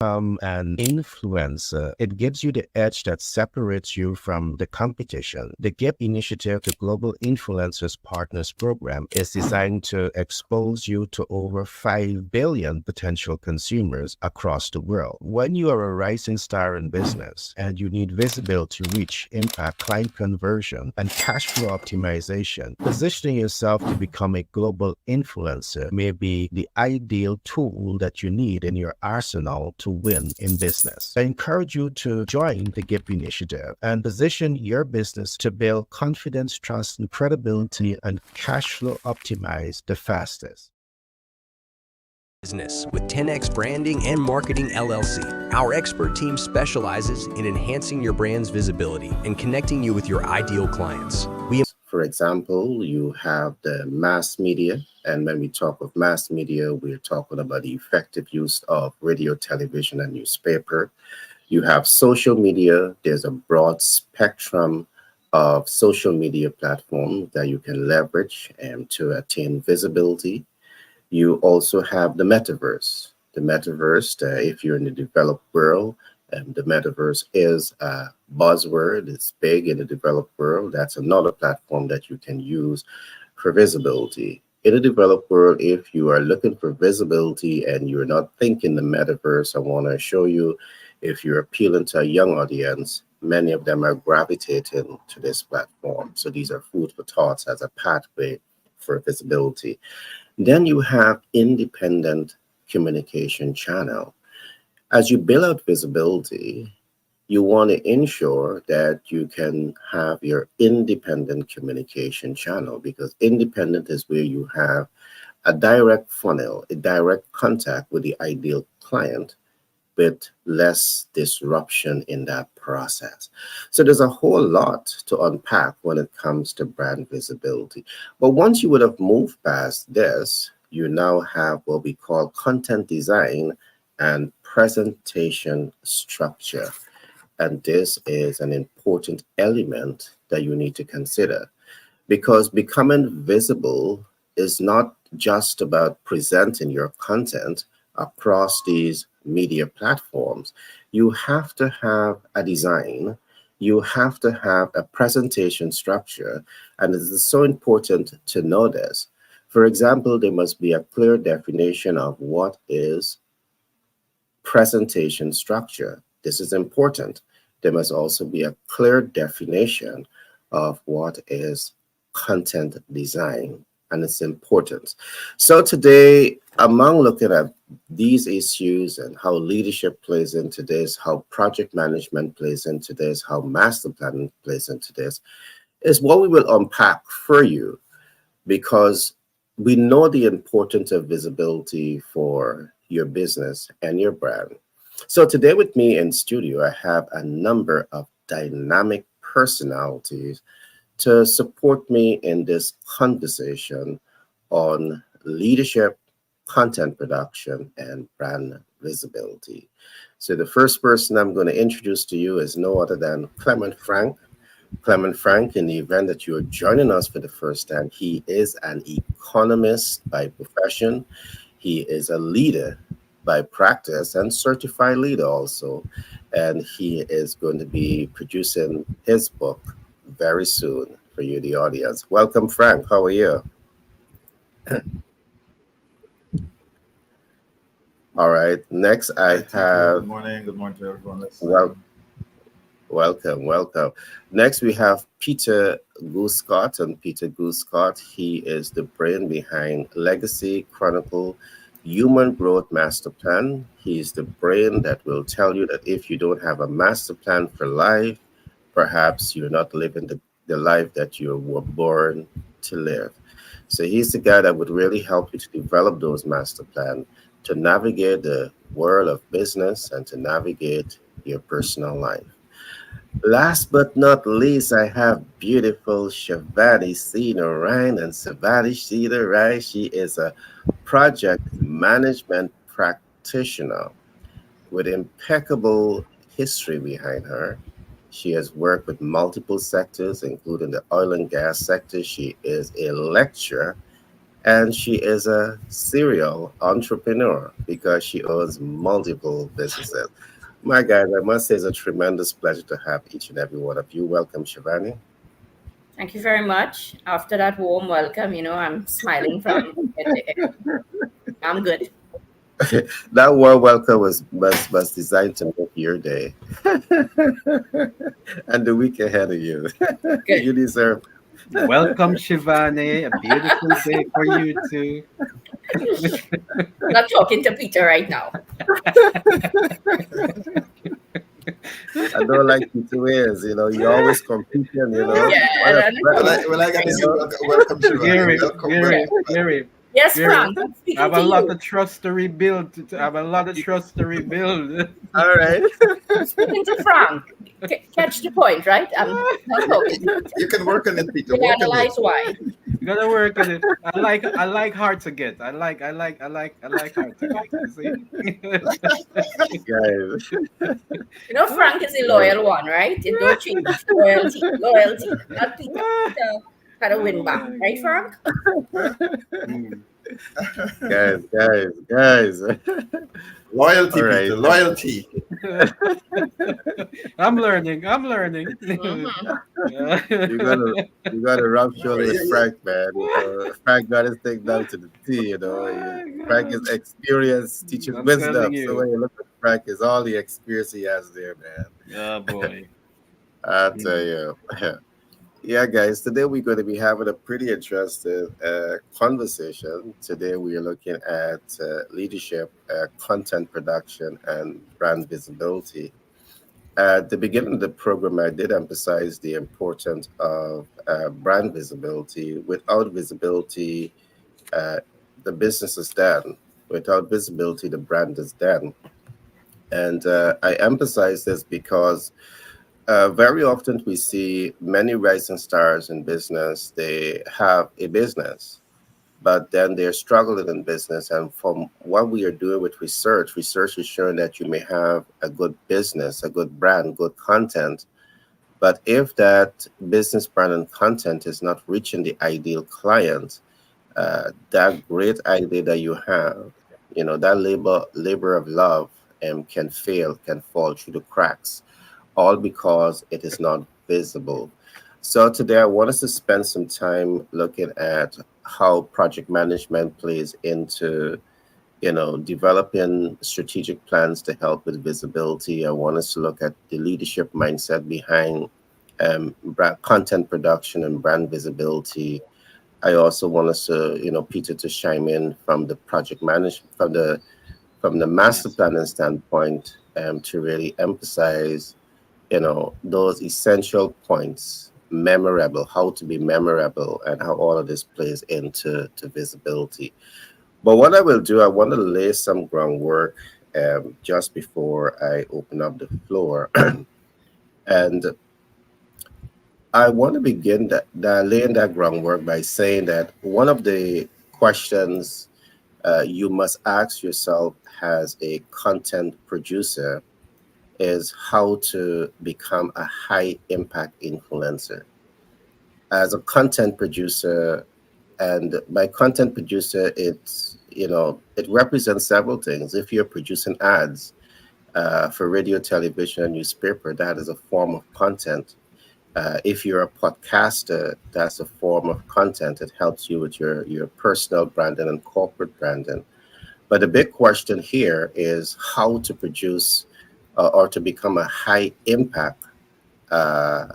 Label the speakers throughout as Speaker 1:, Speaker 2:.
Speaker 1: an influencer, it gives you the edge that separates you from the competition. The GIP initiative, the Global Influencers Partners Program, is designed to expose you to over 5 billion potential consumers across the world. When you are a rising star in business and you need visibility, reach, impact, client conversion, and cash flow optimization, positioning yourself to become a global influencer may be the ideal tool that you need in your arsenal to win in business. I encourage you to join the GIP initiative and position your business to build confidence, trust, and credibility and cash flow optimize the fastest.
Speaker 2: Business with 10X Branding and Marketing LLC. Our expert team specializes in enhancing your brand's visibility and connecting you with your ideal clients.
Speaker 3: For example, you have the mass media, and when we talk of mass media, we're talking about the effective use of radio, television, and newspaper. You have social media. There's a broad spectrum of social media platforms that you can leverage to attain visibility. You also have the metaverse. The metaverse, if you're in the developed world, the metaverse is a buzzword. It's big in the developed world. That's another platform that you can use for visibility. In the developed world, if you are looking for visibility and you're not thinking the metaverse, I want to show you, if you're appealing to a young audience, many of them are gravitating to this platform. So these are food for thoughts as a pathway for visibility. Then you have independent communication channel. As you build out visibility, you want to ensure that you can have your independent communication channel, because independent is where you have a direct funnel, a direct contact with the ideal client with less disruption in that process. So there's a whole lot to unpack when it comes to brand visibility. But once you would have moved past this, you now have what we call content design and presentation structure. And this is an important element that you need to consider, because becoming visible is not just about presenting your content across these media platforms. You have to have a design, you have to have a presentation structure, and it is so important to know this. For example, there must be a clear definition of what is presentation structure. This is important. There must also be a clear definition of what is content design, and it's important. So today, among looking at these issues and how leadership plays into this, how project management plays into this, how master planning plays into this, is what we will unpack for you, because we know the importance of visibility for your business and your brand. So today with me in studio, I have a number of dynamic personalities to support me in this conversation on leadership, content production, and brand visibility. So the first person I'm going to introduce to you is no other than Clement Frank. Clement Frank, in the event that you're joining us for the first time, he is an economist by profession. He is a leader by practice and certified leader also. And he is going to be producing his book very soon for you, the audience. Welcome, Frank. How are you? All right. Next, I
Speaker 4: Thank you.
Speaker 3: have
Speaker 4: Good morning. Good morning to everyone
Speaker 3: well,
Speaker 4: listening.
Speaker 3: welcome. Next, we have Peter Guscott, and Peter Guscott, he is the brain behind Legacy Chronicle Human Growth Master Plan. He is the brain that will tell you that if you don't have a master plan for life, perhaps you're not living the life that you were born to live. So he's the guy that would really help you to develop those master plans, to navigate the world of business and to navigate your personal life. Last but not least, I have beautiful Shavati Cedar Ryan, and Shavati Cedar Ryan, she is a project management practitioner with impeccable history behind her. She has worked with multiple sectors, including the oil and gas sector. She is a lecturer And she is a serial entrepreneur because she owns multiple businesses. My guys, I must say it's a tremendous pleasure to have each and every one of you. Welcome, Shivani.
Speaker 4: Thank you very much. After that warm welcome, I'm smiling from ear to ear. I'm good.
Speaker 3: That warm welcome was designed to make your day and the week ahead of you.
Speaker 4: Good.
Speaker 3: You deserve.
Speaker 5: Welcome, Shivani. A beautiful day for you too.
Speaker 4: Not talking to Peter right now.
Speaker 3: I don't like you two ears, you're always competing, What a
Speaker 4: Yeah.
Speaker 6: Well,
Speaker 3: friend,
Speaker 6: I got to
Speaker 3: you
Speaker 6: say
Speaker 3: know.
Speaker 6: welcome, Shivani.
Speaker 5: Gary,
Speaker 6: Welcome,
Speaker 5: Gary,
Speaker 6: welcome.
Speaker 5: Gary,
Speaker 4: Yes,
Speaker 5: Gary.
Speaker 4: Frank. I'm
Speaker 5: I have
Speaker 4: speaking
Speaker 5: a
Speaker 4: to
Speaker 5: lot
Speaker 4: you.
Speaker 5: of trust to rebuild. I have a lot of trust to rebuild.
Speaker 3: All right.
Speaker 4: I'm speaking to Frank. Catch the point, right? I'm not talking to Peter.
Speaker 6: You can work on it, Peter.
Speaker 4: We'll
Speaker 6: Work on it.
Speaker 4: analyze why.
Speaker 5: You gotta work on it. I like hard to get. I like hard to get. You see?
Speaker 3: Guys,
Speaker 4: Frank is the
Speaker 3: guys,
Speaker 4: loyal one, right? It don't change. Loyalty. Loyalty. Not Peter. Peter had a win
Speaker 5: Oh
Speaker 4: back,
Speaker 5: my
Speaker 4: right, Frank?
Speaker 5: God.
Speaker 3: guys.
Speaker 6: Loyalty,
Speaker 3: All right.
Speaker 6: Peter. Loyalty.
Speaker 5: I'm learning. I'm learning.
Speaker 4: Mm-hmm.
Speaker 3: You gotta you gotta rub shoulder with
Speaker 6: Yeah, yeah.
Speaker 3: Frank, man. Frank got his thing down to the T.
Speaker 5: Oh my
Speaker 3: Frank is
Speaker 5: God.
Speaker 3: experience teaches
Speaker 5: I'm telling
Speaker 3: wisdom. So
Speaker 5: you.
Speaker 3: when you look at Frank, is all the experience he has there, man.
Speaker 5: Oh boy.
Speaker 3: I tell
Speaker 5: Mm.
Speaker 3: you. Yeah, guys. Today we're going to be having a pretty interesting conversation. Today we are looking at leadership, content production, and brand visibility. At the beginning of the program, I did emphasize the importance of brand visibility. Without visibility, uh, the business is done. Without visibility, the brand is done. And I emphasize this because very often we see many rising stars in business. They have a business, but then they're struggling in business. And from what we are doing with research is showing that you may have a good business, a good brand, good content. But if that business brand and content is not reaching the ideal client, that great idea that you have, that labor of love can fail, can fall through the cracks, all because it is not visible. So today I want us to spend some time looking at how project management plays into, developing strategic plans to help with visibility. I want us to look at the leadership mindset behind content production and brand visibility. I also want us to, Peter, to chime in from the project management, from the master
Speaker 5: Yes.
Speaker 3: planning standpoint, to really emphasize, those essential points, memorable, how to be memorable, and how all of this plays into visibility. But what I will do, I want to lay some groundwork just before I open up the floor. And I want to begin that laying that groundwork by saying that one of the questions you must ask yourself as a content producer is how to become a high impact influencer. As a content producer, and by content producer, it represents several things. If you're producing ads for radio, television, and newspaper, that is a form of content. If you're a podcaster, that's a form of content. It helps you with your personal branding and corporate branding. But the big question here is how to produce or to become a high impact, uh,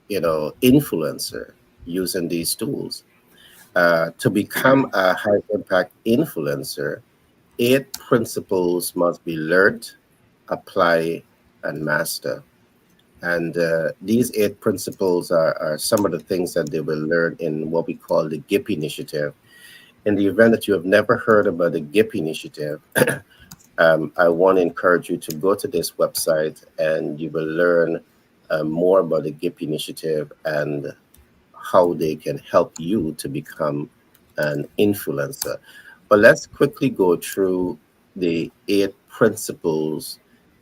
Speaker 3: influencer using these tools. To become a high impact influencer, 8 principles must be learned, apply, and master. And these 8 principles are some of the things that they will learn in what we call the GIP initiative. In the event that you have never heard about the GIP initiative, I want to encourage you to go to this website and you will learn more about the GIP initiative and how they can help you to become an influencer. But let's quickly go through the 8 principles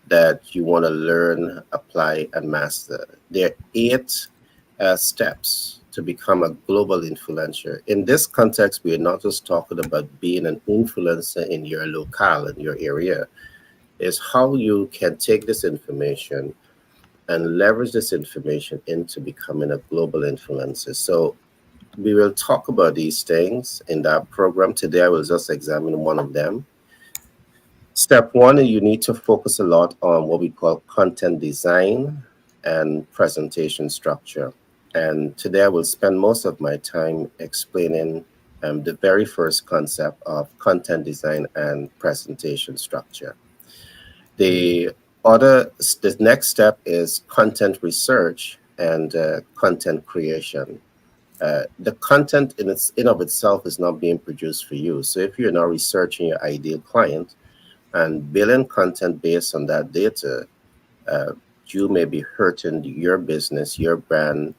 Speaker 3: that you want to learn, apply, and master. There are 8 steps to become a global influencer. In this context, we are not just talking about being an influencer in your locale, in your area. Is how you can take this information and leverage this information into becoming a global influencer. So we will talk about these things in that program. Today, I will just examine one of them. Step one, you need to focus a lot on what we call content design and presentation structure. And today I will spend most of my time explaining the very first concept of content design and presentation structure. The the next step is content research and content creation. The content in of itself is not being produced for you. So if you're not researching your ideal client and building content based on that data, uh, you may be hurting your business, your brand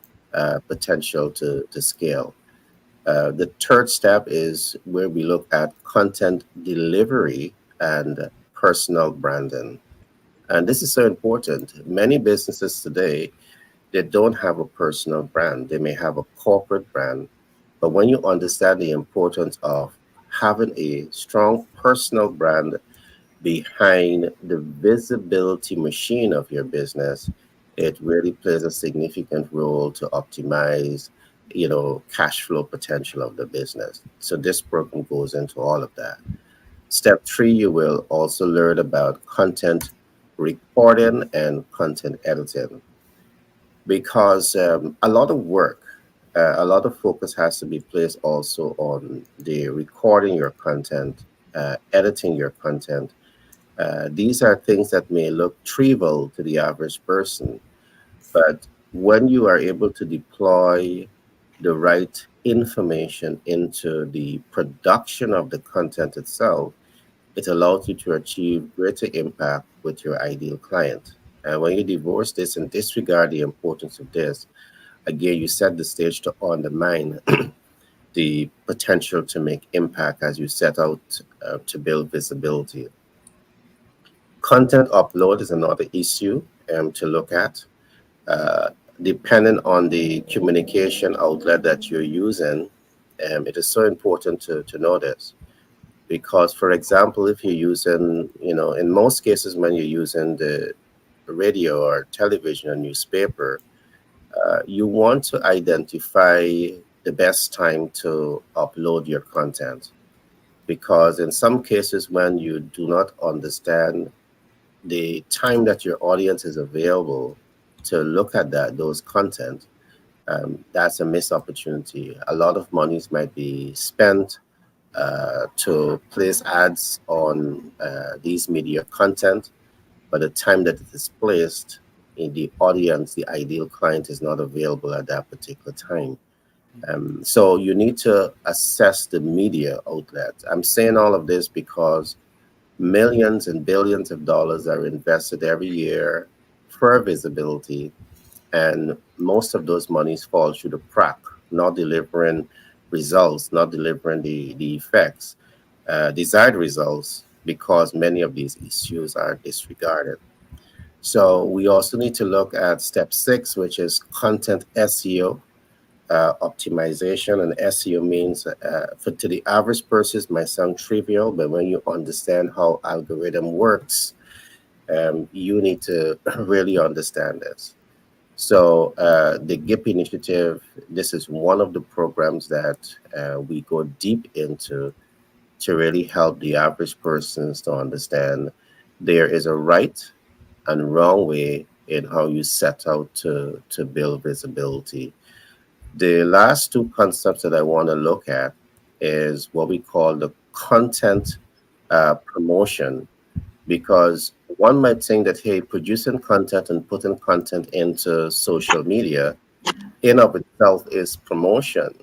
Speaker 3: potential to scale. The third step is where we look at content delivery and personal branding. And this is so important. Many businesses today, they don't have a personal brand. They may have a corporate brand. But when you understand the importance of having a strong personal brand behind the visibility machine of your business, it really plays a significant role to optimize, cash flow potential of the business. So this program goes into all of that. Step three, you will also learn about content recording and content editing because a lot of work, a lot of focus has to be placed also on the recording your content, editing your content. These are things that may look trivial to the average person, but when you are able to deploy the right information into the production of the content itself, it allows you to achieve greater impact with your ideal client. And when you divorce this and disregard the importance of this, again, you set the stage to undermine the potential to make impact as you set out to build visibility. Content upload is another issue to look at. Uh, Depending on the communication outlet that you're using, it is so important to know this. Because, for example, if you're using, in most cases, when you're using the radio or television or newspaper, you want to identify the best time to upload your content. Because in some cases, when you do not understand the time that your audience is available to look at those content, that's a missed opportunity. A lot of monies might be spent to place ads on these media content, but the time that it is placed in the audience, the ideal client is not available at that particular time. So you need to assess the media outlet. I'm saying all of this because millions and billions of dollars are invested every year for visibility, and most of those monies fall through the crack, not delivering results, not delivering the effects, desired results, because many of these issues are disregarded. So we also need to look at step six, which is content SEO optimization. And SEO means, for to the average person, it might sound trivial, but when you understand how algorithm works, you need to really understand this. So the GIP initiative, this is one of the programs that we go deep into to really help the average persons to understand there is a right and wrong way in how you set out to build visibility. The last two concepts that I want to look at is what we call the content promotion, because one might think that, hey, producing content and putting content into social media in of itself is promotion,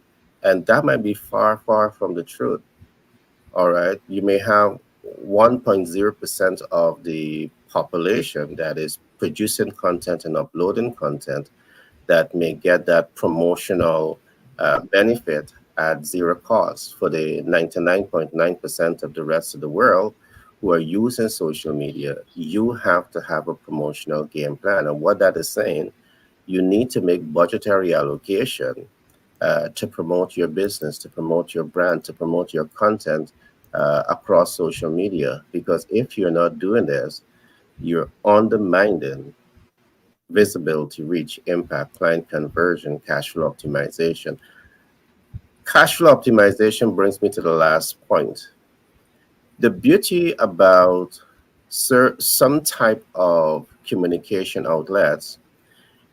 Speaker 3: and that might be far, far from the truth. All right, you may have 1.0% of the population that is producing content and uploading content that may get that promotional benefit at zero cost. For the 99.9% of the rest of the world who are using social media, you have to have a promotional game plan. And what that is saying, you need to make budgetary allocation to promote your business, to promote your brand, to promote your content across social media. Because if you're not doing this, you're undermining visibility, reach, impact, client conversion, cash flow optimization. Cash flow optimization brings me to the last point. The beauty about some type of communication outlets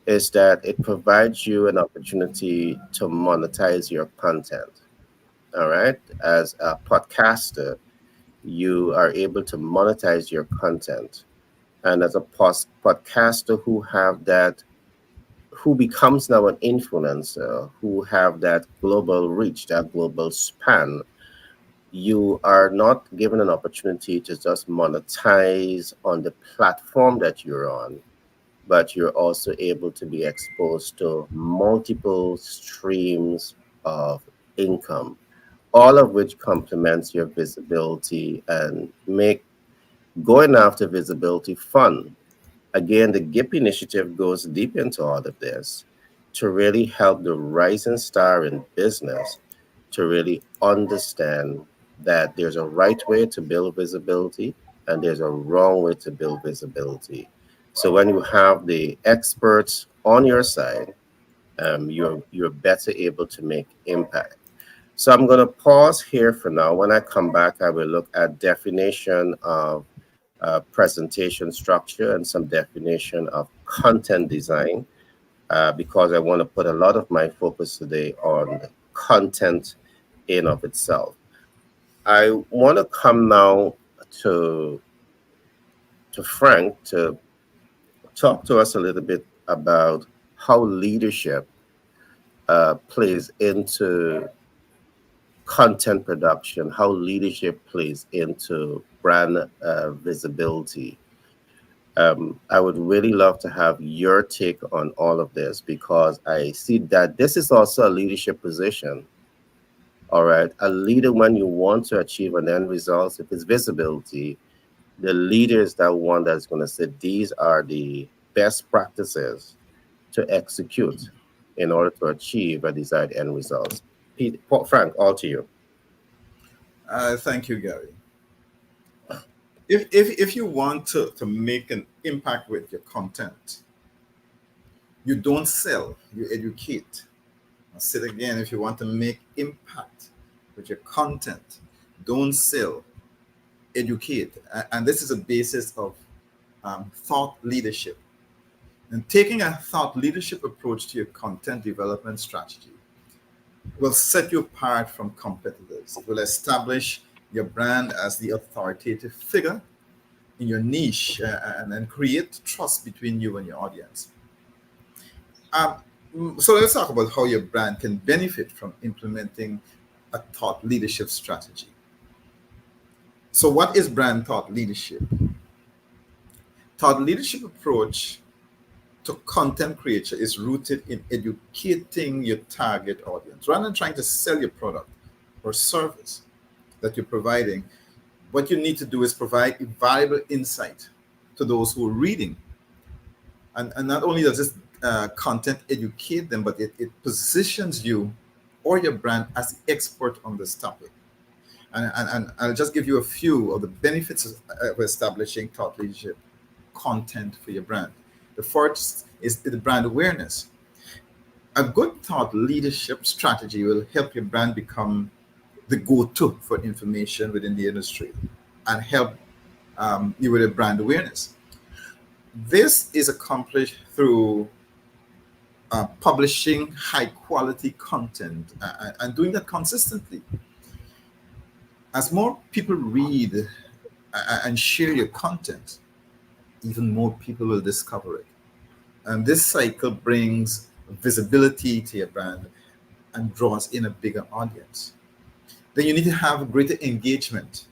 Speaker 3: is that it provides you an opportunity to monetize your content. All right. As a podcaster, you are able to monetize your content. And as a podcaster who becomes now an influencer, who have that global reach, that global span, you are not given an opportunity to just monetize on the platform that you're on, but you're also able to be exposed to multiple streams of income, all of which complements your visibility and make going after visibility fun. Again, the GIP initiative goes deep into all of this to really help the rising star in business to really understand that there's a right way to build visibility and there's a wrong way to build visibility. So when you have the experts on your side, you're better able to make impact. So I'm going to pause here for now. When I come back, I will look at definition of presentation structure and some definition of content design because I want to put a lot of my focus today on the content in of itself. I want to come now to Frank to talk to us a little bit about how leadership plays into content production, how leadership plays into brand visibility. I would really love to have your take on all of this because I see that this is also a leadership position. All right. A leader, when you want to achieve an end result, if it's visibility, the leader is that one that's going to say these are the best practices to execute in order to achieve a desired end result. Frank, all to you.
Speaker 6: Thank you, Gary. If you want to make an impact with your content, you don't sell, you educate. I'll say it again, if you want to make impact with your content, don't sell, educate. And this is a basis of thought leadership. And taking a thought leadership approach to your content development strategy will set you apart from competitors. It will establish your brand as the authoritative figure in your niche and then create trust between you and your audience. So let's talk about how your brand can benefit from implementing a thought leadership strategy. So what is brand thought leadership? Thought leadership approach to content creation is rooted in educating your target audience. Rather than trying to sell your product or service that you're providing, what you need to do is provide valuable insight to those who are reading. And not only does this content educate them, but it positions you or your brand as the expert on this topic. And I'll just give you a few of the benefits of establishing thought leadership content for your brand. The first is the brand awareness. A good thought leadership strategy will help your brand become the go-to for information within the industry and help you with a brand awareness. This is accomplished through publishing high-quality content and doing that consistently. As more people read and share your content, even more people will discover it. And this cycle brings visibility to your brand and draws in a bigger audience. Then you need to have greater engagement.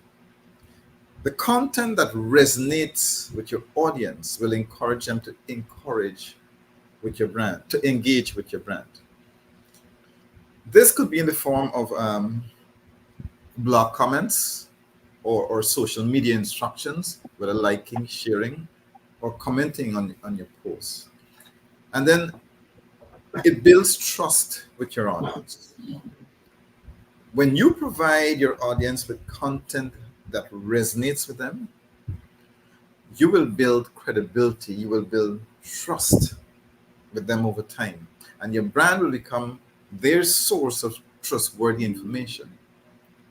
Speaker 6: The content that resonates with your audience will encourage them to engage with your brand. This could be in the form of blog comments or social media instructions, whether liking, sharing, or commenting on your posts. And then It builds trust with your audience. When you provide your audience with content that resonates with them, you will build credibility, you will build trust with them over time, and your brand will become their source of trustworthy information.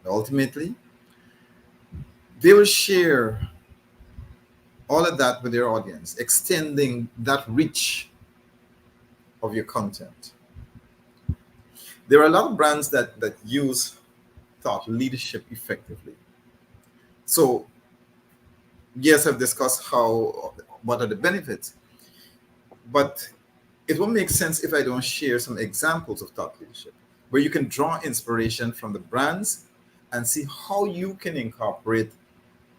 Speaker 6: Ultimately, they will share all of that with their audience, extending that reach of your content. There are a lot of brands that use thought leadership effectively. So, yes, I've discussed what are the benefits, but it won't make sense if I don't share some examples of thought leadership where you can draw inspiration from the brands and see how you can incorporate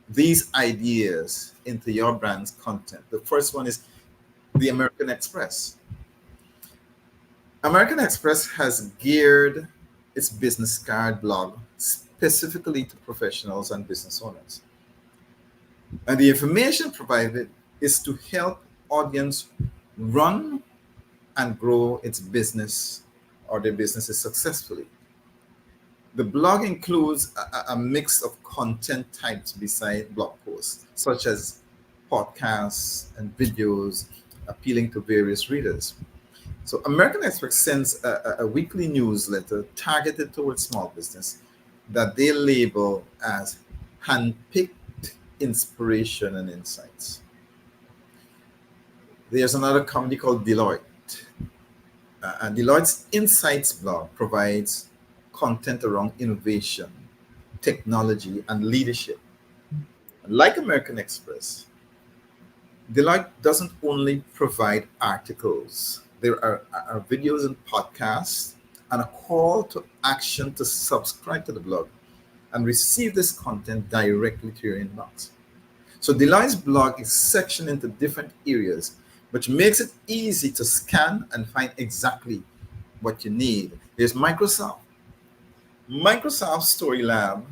Speaker 6: these ideas into your brand's content. The first one is the American Express. American Express has geared its business card blog specifically to professionals and business owners. And the information provided is to help audience run and grow its business or their businesses successfully. The blog includes a mix of content types beside blog posts, such as podcasts and videos appealing to various readers. So American Express sends a weekly newsletter targeted towards small business that they label as handpicked inspiration and insights. There's another company called Deloitte. And Deloitte's Insights blog provides content around innovation, technology, and leadership. Like American Express, Deloitte doesn't only provide articles. There are videos and podcasts and a call to action to subscribe to the blog and receive this content directly to your inbox. So Deloitte's blog is sectioned into different areas, which makes it easy to scan and find exactly what you need. There's Microsoft. Microsoft Story Lab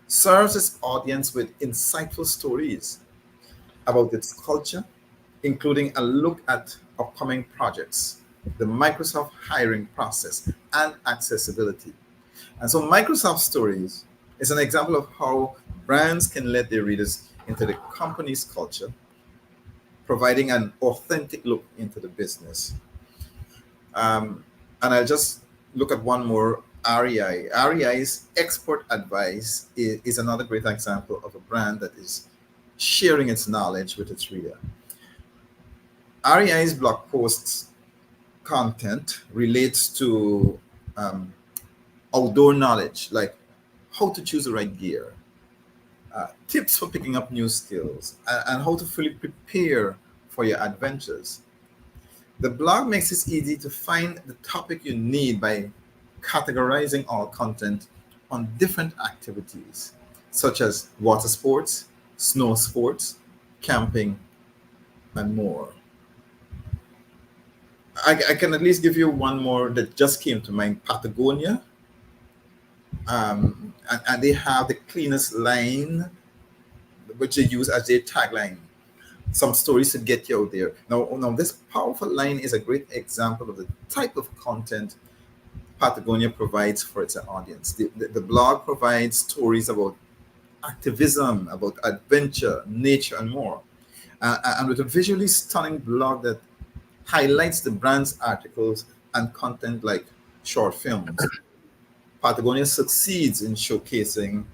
Speaker 6: serves its audience with insightful stories about its culture, including a look at upcoming projects, the Microsoft hiring process, and accessibility. And so Microsoft Stories is an example of how brands can let their readers into the company's culture, providing an authentic look into the business. And I'll just look at one more, REI. REI's Export Advice is another great example of a brand that is sharing its knowledge with its reader. REI's blog posts content relates to outdoor knowledge, like how to choose the right gear, tips for picking up new skills, and how to fully prepare for your adventures. The blog makes it easy to find the topic you need by categorizing all content on different activities, such as water sports, snow sports, camping, and more. I can at least give you one more that just came to mind, Patagonia. And they have the cleanest line, which they use as their tagline. Some stories to get you out there. Now, this powerful line is a great example of the type of content Patagonia provides for its audience. The blog provides stories about activism, about adventure, nature, and more. And with a visually stunning blog that highlights the brand's articles and content like short films, Patagonia succeeds in showcasing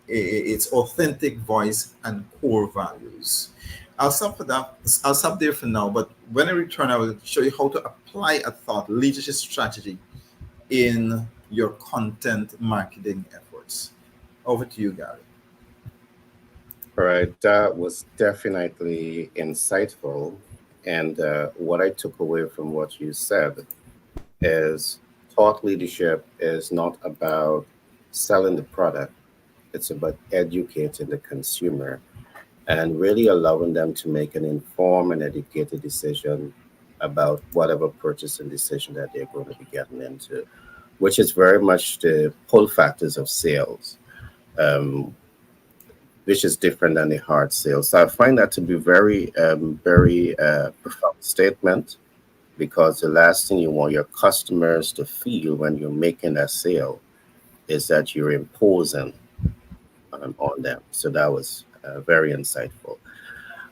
Speaker 6: its authentic voice and core values. I'll stop there for now, but when I return, I will show you how to apply a thought leadership strategy in your content marketing efforts. Over to you, Gary.
Speaker 1: All right, that was definitely insightful. And what I took away from what you said is thought leadership is not about selling the product, it's about educating the consumer and really allowing them to make an informed and educated decision about whatever purchasing decision that they're going to be getting into, which is very much the pull factors of sales, which is different than the hard sales. So I find that to be very profound statement.
Speaker 3: because the last thing you want your customers to feel when you're making a sale is that you're imposing on them. So that was very insightful.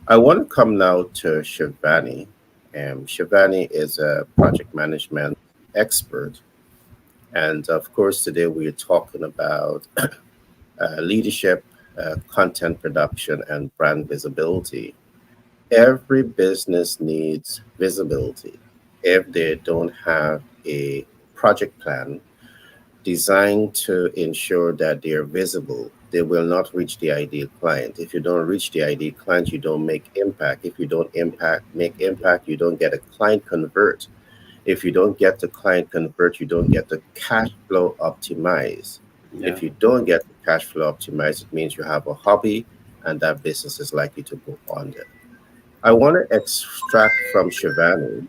Speaker 3: I want to come now to Shivani. Shivani is a project management expert. And of course, today we're talking about leadership, content production, and brand visibility. Every business needs visibility. If they don't have a project plan designed to ensure that they're visible, they will not reach the ideal client. If you don't reach the ideal client, you don't make impact. If you don't make impact, you don't get a client convert. If you don't get the client convert, you don't get the cash flow optimized.
Speaker 5: Yeah.
Speaker 3: If you don't get the cash flow optimized, it means you have a hobby and that business is likely to go under. I want to extract from Shivani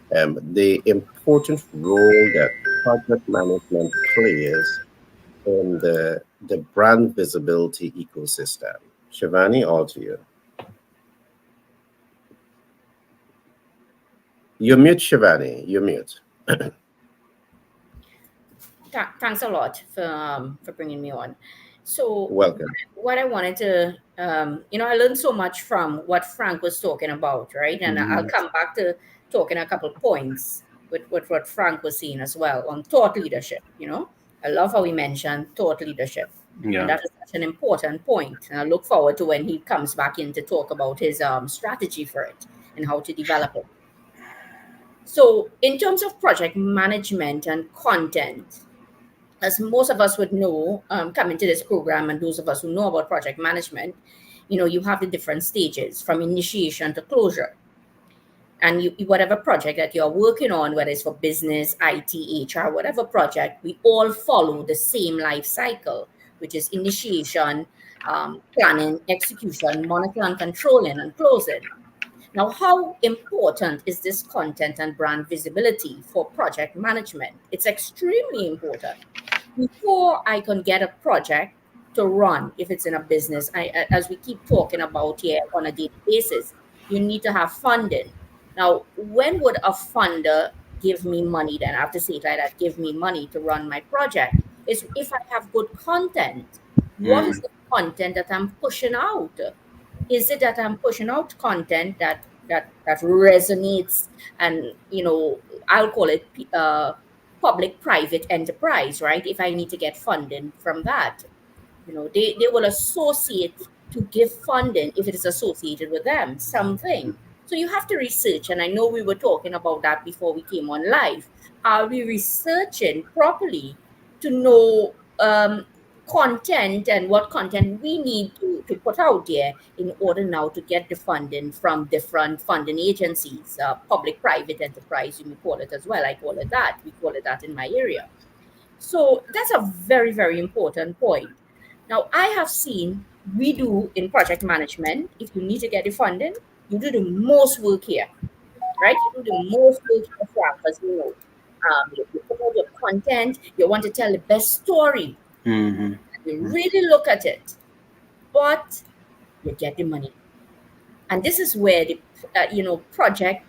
Speaker 3: the important role that project management plays in the brand visibility ecosystem. Shivani, all to you. You're mute, Shivani. You're mute.
Speaker 4: Thanks a lot for bringing me on. So
Speaker 3: Welcome.
Speaker 4: what I wanted to, I learned so much from what Frank was talking about, right? And I'll come back to talking a couple points with what Frank was saying as well on thought leadership. I love how he mentioned thought leadership.
Speaker 5: Yeah.
Speaker 4: And that is such an important point. And I look forward to when he comes back in to talk about his strategy for it and how to develop it. So in terms of project management and content, as most of us would know, coming to this program, and those of us who know about project management, you have the different stages from initiation to closure. And whatever project that you're working on, whether it's for business, IT, HR, whatever project, we all follow the same life cycle, which is initiation, planning, execution, monitoring, controlling, and closing. Now, how important is this content and brand visibility for project management? It's extremely important. Before I can get a project to run, if it's in a business, as we keep talking about here on a daily basis, you need to have funding. Now, when would a funder give me money? Then I have to say it like that, give me money to run my project. Is if I have good content. What is the content that I'm pushing out? Is it that I'm pushing out content that resonates, and I'll call it public private enterprise, right? If I need to get funding from that, they will associate to give funding if it is associated with them something. So you have to research, and I know we were talking about that before we came on live. Are we researching properly to know content and what content we need to put out there in order now to get the funding from different funding agencies, public private enterprise, you may call it as well. I call it that. We call it that in my area. So that's a very, very important point. Now, I have seen we do in project management, if you need to get the funding, you do the most work here, right? You do the most work here for because you put out your content, you want to tell the best story,
Speaker 5: Mm-hmm.
Speaker 4: you really look at it, but you get the money. And this is where the project,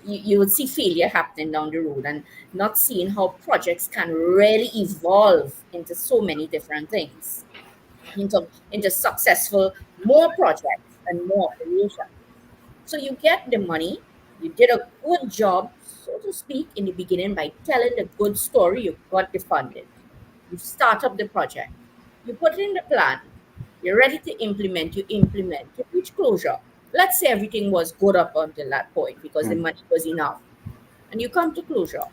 Speaker 4: you will see failure happening down the road and not seeing how projects can really evolve into so many different things, into successful more projects and more operations. So you get the money, you did a good job, so to speak, in the beginning by telling the good story, you got the funding. You start up the project, you put in the plan, you're ready to implement, you reach closure. Let's say everything was good up until that point because the money was enough. And you come to closure.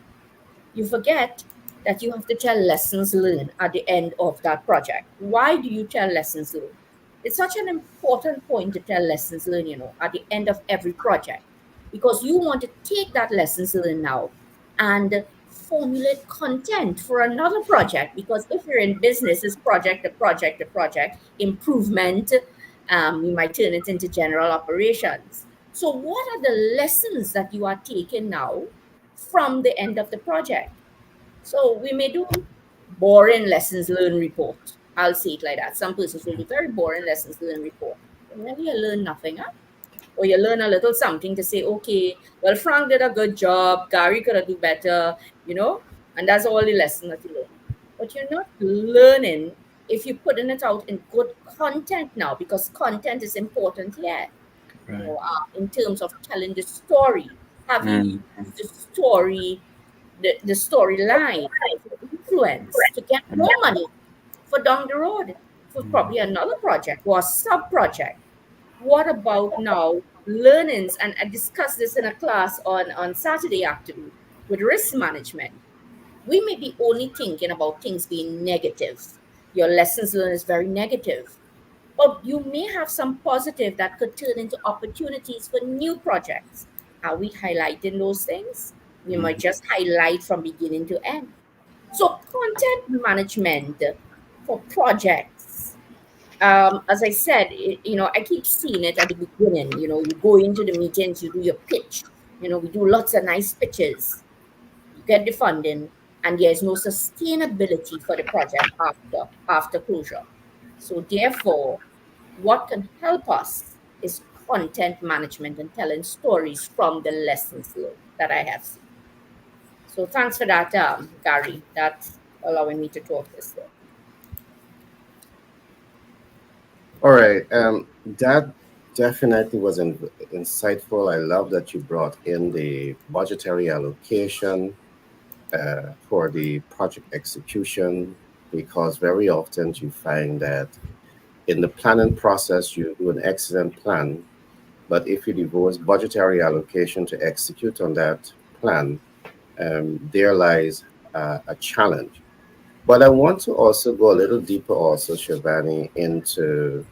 Speaker 4: You forget that you have to tell lessons learned at the end of that project. Why do you tell lessons learned? It's such an important point to tell lessons learned, at the end of every project, because you want to take that lessons learned now and formulate content for another project. Because if you're in business, it's project to project to project improvement. You might turn it into general operations. So, what are the lessons that you are taking now from the end of the project? So we may do boring lessons learned report. I'll say it like that. Some persons will do very boring lessons learned report. And really you learn nothing, huh? or you learn a little something to say, okay, well, Frank did a good job, Gary could have do better, you know, and that's all the lesson that you learn. But you're not learning if you're putting it out in good content now, because content is important here. You
Speaker 5: Right.
Speaker 4: know, in terms of telling the story. Have you
Speaker 5: Mm.
Speaker 4: used the story, the storyline to influence, to get more money for down the road, for probably another project or a sub project? What about now learnings? And I discussed this in a class on Saturday afternoon with risk management. We may be only thinking about things being negative. Your lessons learned is very negative. But you may have some positive that could turn into opportunities for new projects. Are we highlighting those things? We might just highlight from beginning to end. So, content management for projects, as I said, you know, I keep seeing it at the beginning. You know, you go into the meetings, you do your pitch. You know, we do lots of nice pitches. You get the funding, and there is no sustainability for the project after closure. So, therefore, what can help us is content management and telling stories from the lessons learned that I have seen. So, thanks for that, Gary. That's allowing me to talk this way.
Speaker 3: All right. That definitely was insightful. I love that you brought in the budgetary allocation for the project execution, because very often you find that in the planning process, you do an excellent plan, but if you divorce budgetary allocation to execute on that plan, there lies a challenge. But I want to also go a little deeper, also, Shivani, into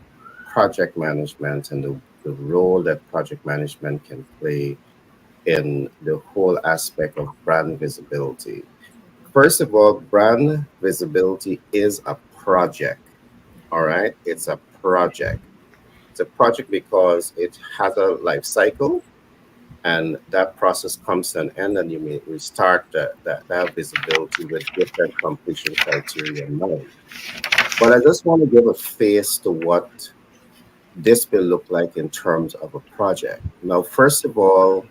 Speaker 3: project management and the role that project management can play in the whole aspect of brand visibility. First of all, brand visibility is a project. All right. It's a project. It's a project because it has a life cycle, and that process comes to an end, and you may restart that visibility with different completion criteria in mind. But I just want to give a face to what this will look like in terms of a project. Now, first of all,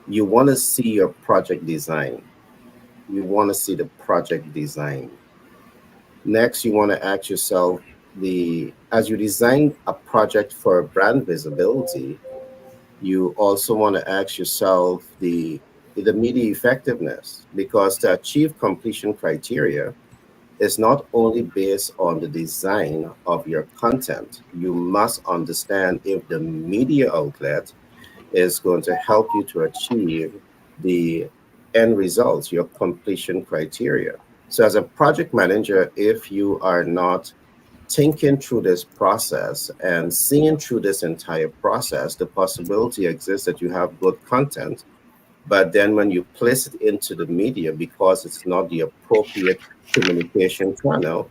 Speaker 3: you want to see your project design. You want to see the project design. Next, you want to ask yourself, the as you design a project for brand visibility, you also want to ask yourself the media effectiveness, because to achieve completion criteria is not only based on the design of your content. You must understand if the media outlet is going to help you to achieve the end results, your completion criteria. So, as a project manager, if you are not thinking through this process and seeing through this entire process, the possibility exists that you have good content, but then when you place it into the media, because it's not the appropriate communication channel,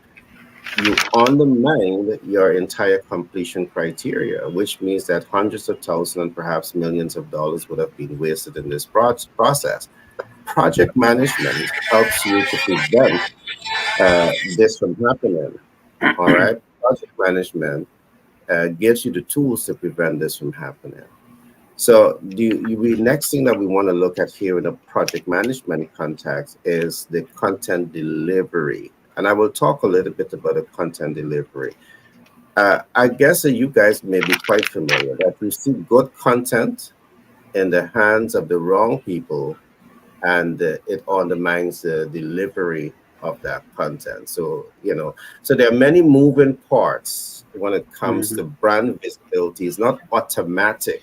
Speaker 3: you undermine your entire completion criteria, which means that hundreds of thousands and perhaps millions of dollars would have been wasted in this process. Project management helps you to prevent this from happening. All right. Project management gives you the tools to prevent this from happening. So the next thing that we want to look at here in a project management context is the content delivery. And I will talk a little bit about the content delivery. I guess that you guys may be quite familiar that you see good content in the hands of the wrong people, and it undermines the delivery of that content. So, so there are many moving parts when it comes to brand visibility. It's not automatic.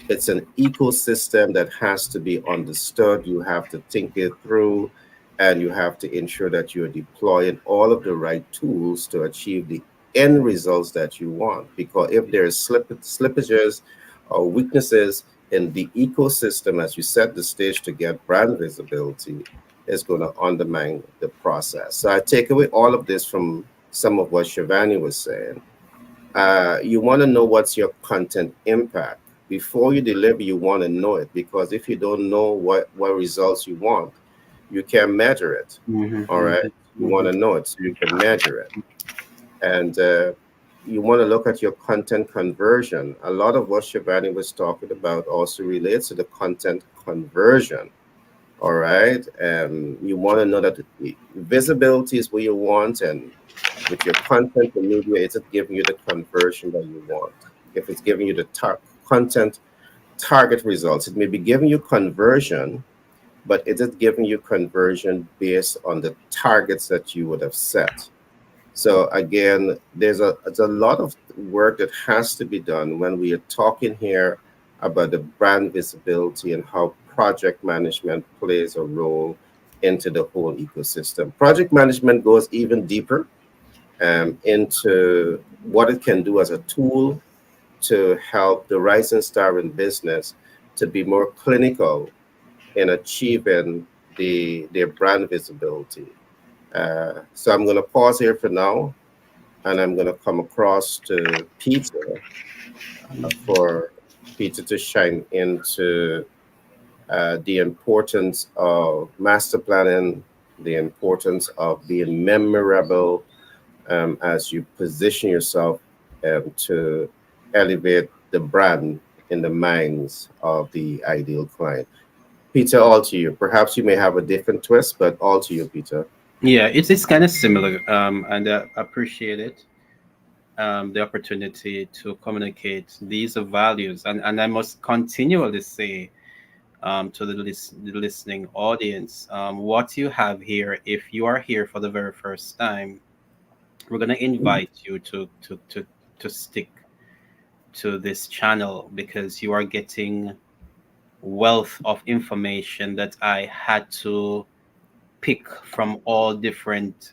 Speaker 3: It's an ecosystem that has to be understood. You have to think it through, and you have to ensure that you're deploying all of the right tools to achieve the end results that you want. Because if there's slippages or weaknesses in the ecosystem as you set the stage to get brand visibility, it's going to undermine the process. So I take away all of this from some of what Shivani was saying. You want to know what's your content impact. Before you deliver, you want to know it, because if you don't know what results you want, you can measure it. All right. You want to know it so you can measure it. And you want to look at your content conversion. A lot of what Shivani was talking about also relates to the content conversion. All right. You want to know that visibility is what you want, and with your content and media, is it giving you the conversion that you want? If it's giving you the content target results, it may be giving you conversion, but is it giving you conversion based on the targets that you would have set? So again, there's a lot of work that has to be done when we are talking here about the brand visibility and how project management plays a role into the whole ecosystem. Project management goes even deeper into what it can do as a tool to help the rising star in business to be more clinical in achieving their brand visibility. So I'm going to pause here for now, and I'm going to come across to Peter for Peter to shine into the importance of master planning, the importance of being memorable as you position yourself to elevate the brand in the minds of the ideal client. Peter, all to you. Perhaps you may have a different twist, but all to you, Peter.
Speaker 5: Yeah, it's kind of similar, and I appreciate it. The opportunity to communicate these values, and I must continually say to the listening audience, what you have here, if you are here for the very first time, we're gonna invite you to stick to this channel because you are getting wealth of information that I had to pick from all different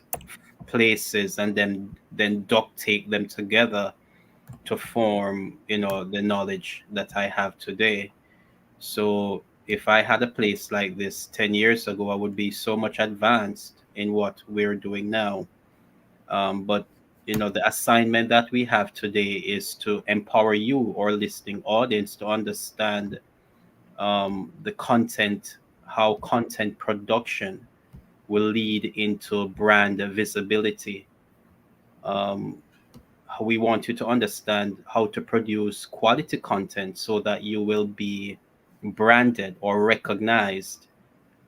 Speaker 5: places and then duct tape them together to form, the knowledge that I have today. So if I had a place like this 10 years ago, I would be so much advanced in what we're doing now. But the assignment that we have today is to empower you, our listening audience, to understand the content, how content production will lead into brand visibility. Um, we want you to understand how to produce quality content so that you will be branded or recognized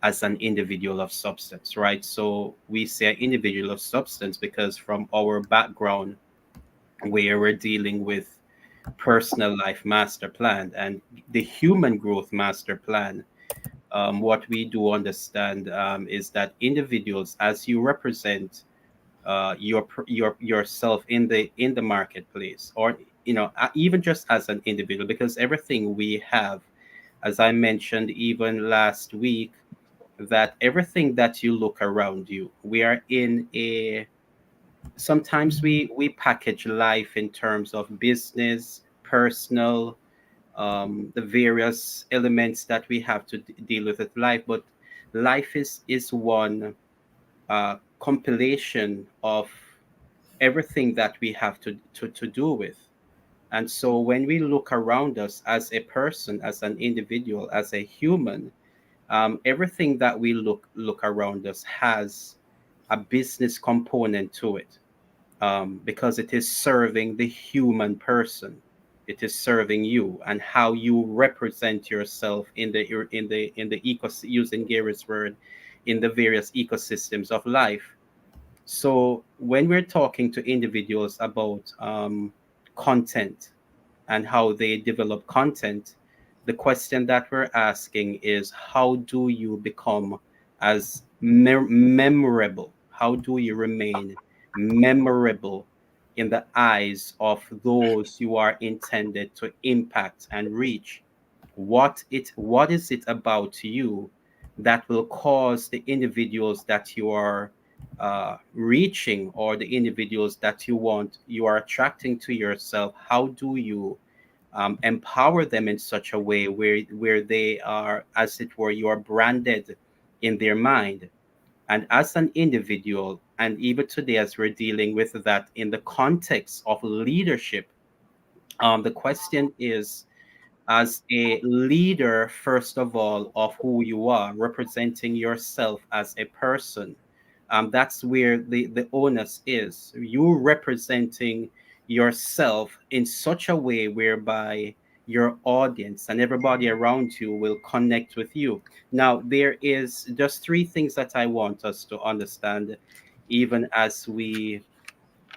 Speaker 5: as an individual of substance, right? So we say individual of substance because from our background, where we're dealing with personal life master plan and the human growth master plan, what we do understand is that individuals, as you represent yourself in the marketplace, or even just as an individual, because everything we have, as I mentioned even last week, that everything that you look around you, we are in a sometimes we package life in terms of business, personal, the various elements that we have to deal with life. But life is one compilation of everything that we have to do with. And so when we look around us as a person, as an individual, as a human, everything that we look around us has a business component to it, because it is serving the human person. It is serving you and how you represent yourself in the using Gary's word, in the various ecosystems of life. So when we're talking to individuals about content and how they develop content, the question that we're asking is, how do you become as memorable? How do you remain memorable in the eyes of those you are intended to impact and reach? What is it about you that will cause the individuals that you are reaching, or the individuals that you are attracting to yourself? How do you empower them in such a way where they are, as it were, you are branded in their mind? And as an individual, and even today as we're dealing with that in the context of leadership, the question is, as a leader, first of all, of who you are, representing yourself as a person. That's where the onus is. You representing yourself in such a way whereby your audience and everybody around you will connect with you. Now, there is just three things that I want us to understand, even as we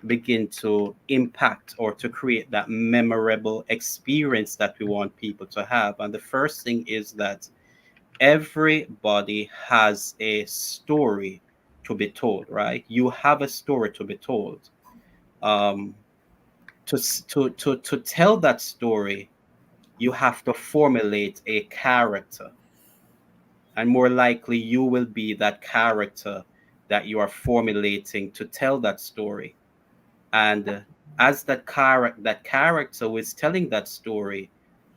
Speaker 5: begin to impact or to create that memorable experience that we want people to have. And the first thing is that everybody has a story to be told, right? You have a story to be told. Um, to tell that story, you have to formulate a character, and more likely you will be that character that you are formulating to tell that story. And as that character who is telling that story,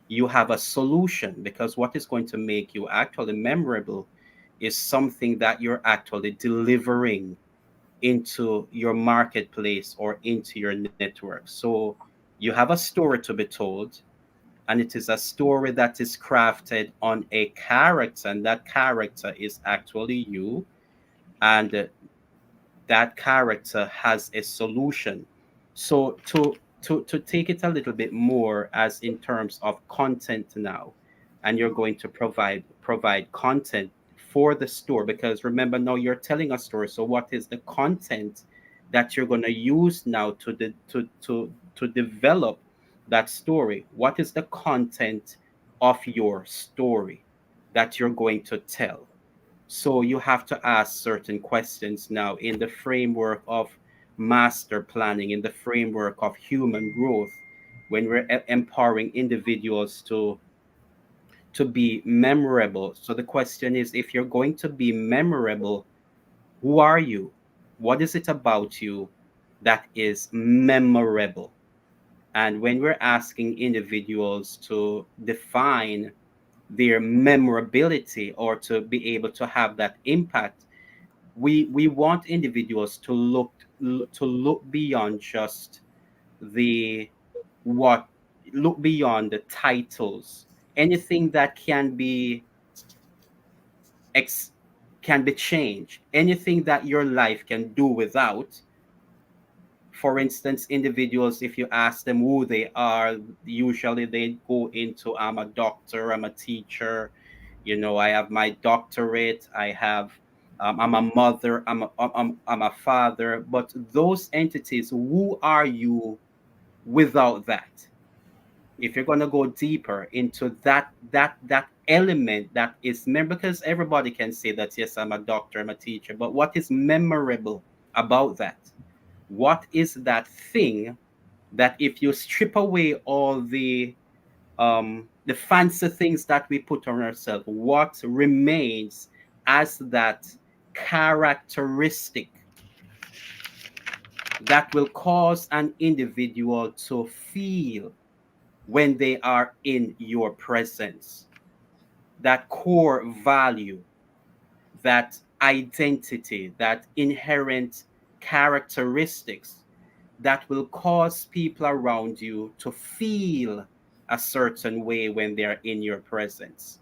Speaker 5: you have a solution, because what is going to make you actually memorable is something that you're actually delivering into your marketplace or into your network. So you have a story to be told, and it is a story that is crafted on a character, and that character is actually you. And that character has a solution. So to take it a little bit more as in terms of content now, and you're going to provide content for the store, because remember, now you're telling a story. So what is the content that you're going to use now to develop that story? What is the content of your story that you're going to tell? So you have to ask certain questions now in the framework of master planning, in the framework of human growth, when we're empowering individuals to be memorable. So the question is, if you're going to be memorable, who are you? What is it about you that is memorable? And when we're asking individuals to define their memorability or to be able to have that impact, we want individuals to look beyond just the what look beyond the titles, anything that ex, can be changed, anything that your life can do without. For instance, individuals, if you ask them who they are, usually they go into, I'm a doctor, I'm a teacher, I have my doctorate, I'm a mother, I'm a father. But those entities, who are you without that? If you're going to go deeper into that element that is because everybody can say that, yes, I'm a doctor, I'm a teacher, but what is memorable about that? What is that thing that, if you strip away all the fancy things that we put on ourselves, what remains as that characteristic that will cause an individual to feel when they are in your presence? That core value, that identity, that inherent characteristics that will cause people around you to feel a certain way when they're in your presence.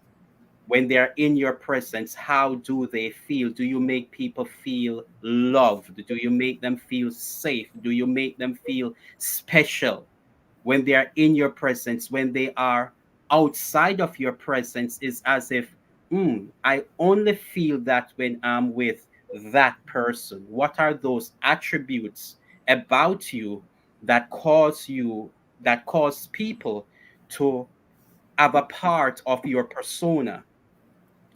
Speaker 5: When they're in your presence, how do they feel? Do you make people feel loved? Do you make them feel safe? Do you make them feel special? When they are in your presence, when they are outside of your presence, is as if, I only feel that when I'm with that person. What are those attributes about you that cause people to have a part of your persona?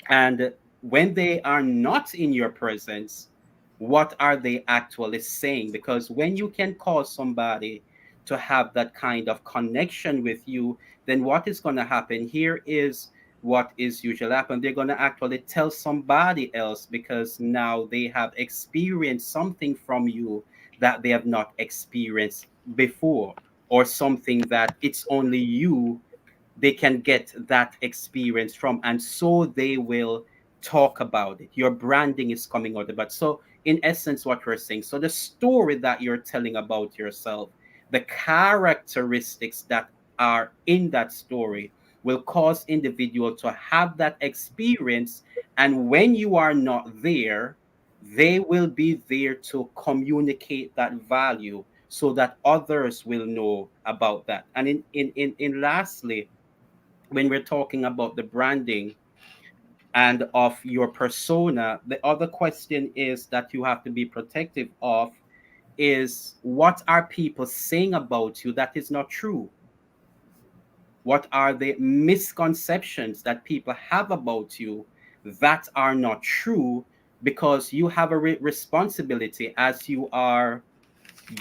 Speaker 5: And when they are not in your presence, what are they actually saying? Because when you can cause somebody to have that kind of connection with you, then what is going to happen here is what is usually happen. They're going to actually tell somebody else, because now they have experienced something from you that they have not experienced before, or something that it's only you they can get that experience from, and so they will talk about it. Your branding is coming out about. So in essence, what we're saying, so the story that you're telling about yourself, the characteristics that are in that story will cause individual to have that experience, and when you are not there, they will be there to communicate that value so that others will know about that. And in lastly, when we're talking about the branding and of your persona, the other question is that you have to be protective of is, what are people saying about you that is not true? What are the misconceptions that people have about you that are not true? Because you have a responsibility as you are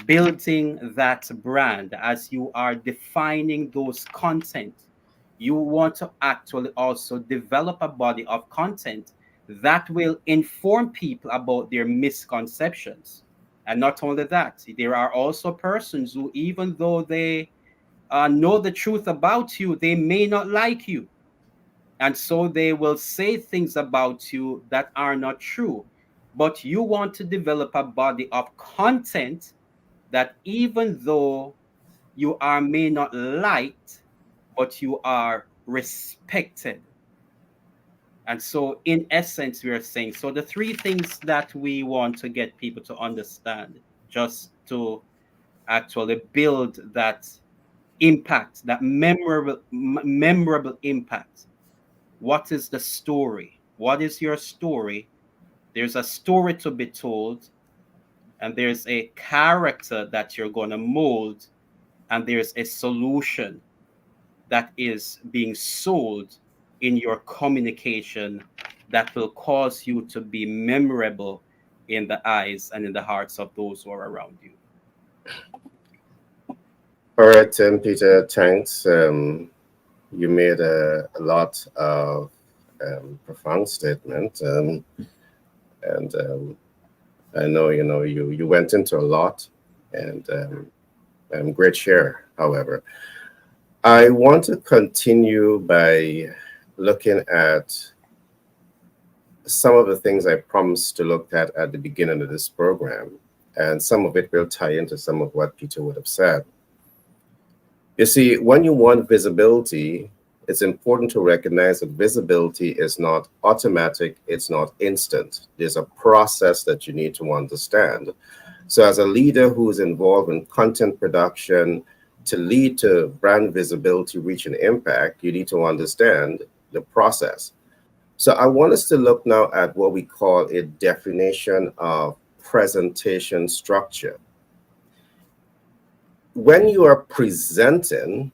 Speaker 5: building that brand, as you are defining those content. You want to actually also develop a body of content that will inform people about their misconceptions. And not only that, there are also persons who, even though they know the truth about you, they may not like you. And so they will say things about you that are not true. But you want to develop a body of content that, even though you are may not liked, but you are respected. And so, in essence, we are saying, so the three things that we want to get people to understand, just to actually build that impact, that memorable impact. What is the story? What is your story? There's a story to be told, and there's a character that you're going to mold, and there's a solution that is being sold in your communication that will cause you to be memorable in the eyes and in the hearts of those who are around you.
Speaker 3: All right, Peter, thanks. You made a lot of profound statement, and I know you went into a lot, and great share. However, I want to continue by looking at some of the things I promised to look at the beginning of this program, and some of it will tie into some of what Peter would have said. You see, when you want visibility, it's important to recognize that visibility is not automatic, it's not instant. There's a process that you need to understand. So as a leader who's involved in content production, to lead to brand visibility, reach, and impact, you need to understand the process. So I want us to look now at what we call a definition of presentation structure. When you are presenting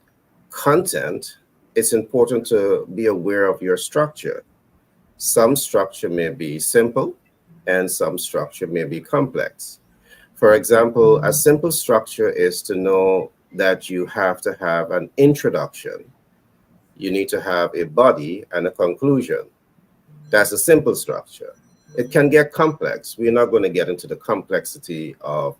Speaker 3: content, it's important to be aware of your structure. Some structure may be simple and some structure may be complex. For example, a simple structure is to know that you have to have an introduction. You need to have a body and a conclusion. That's a simple structure. It can get complex. We're not going to get into the complexity of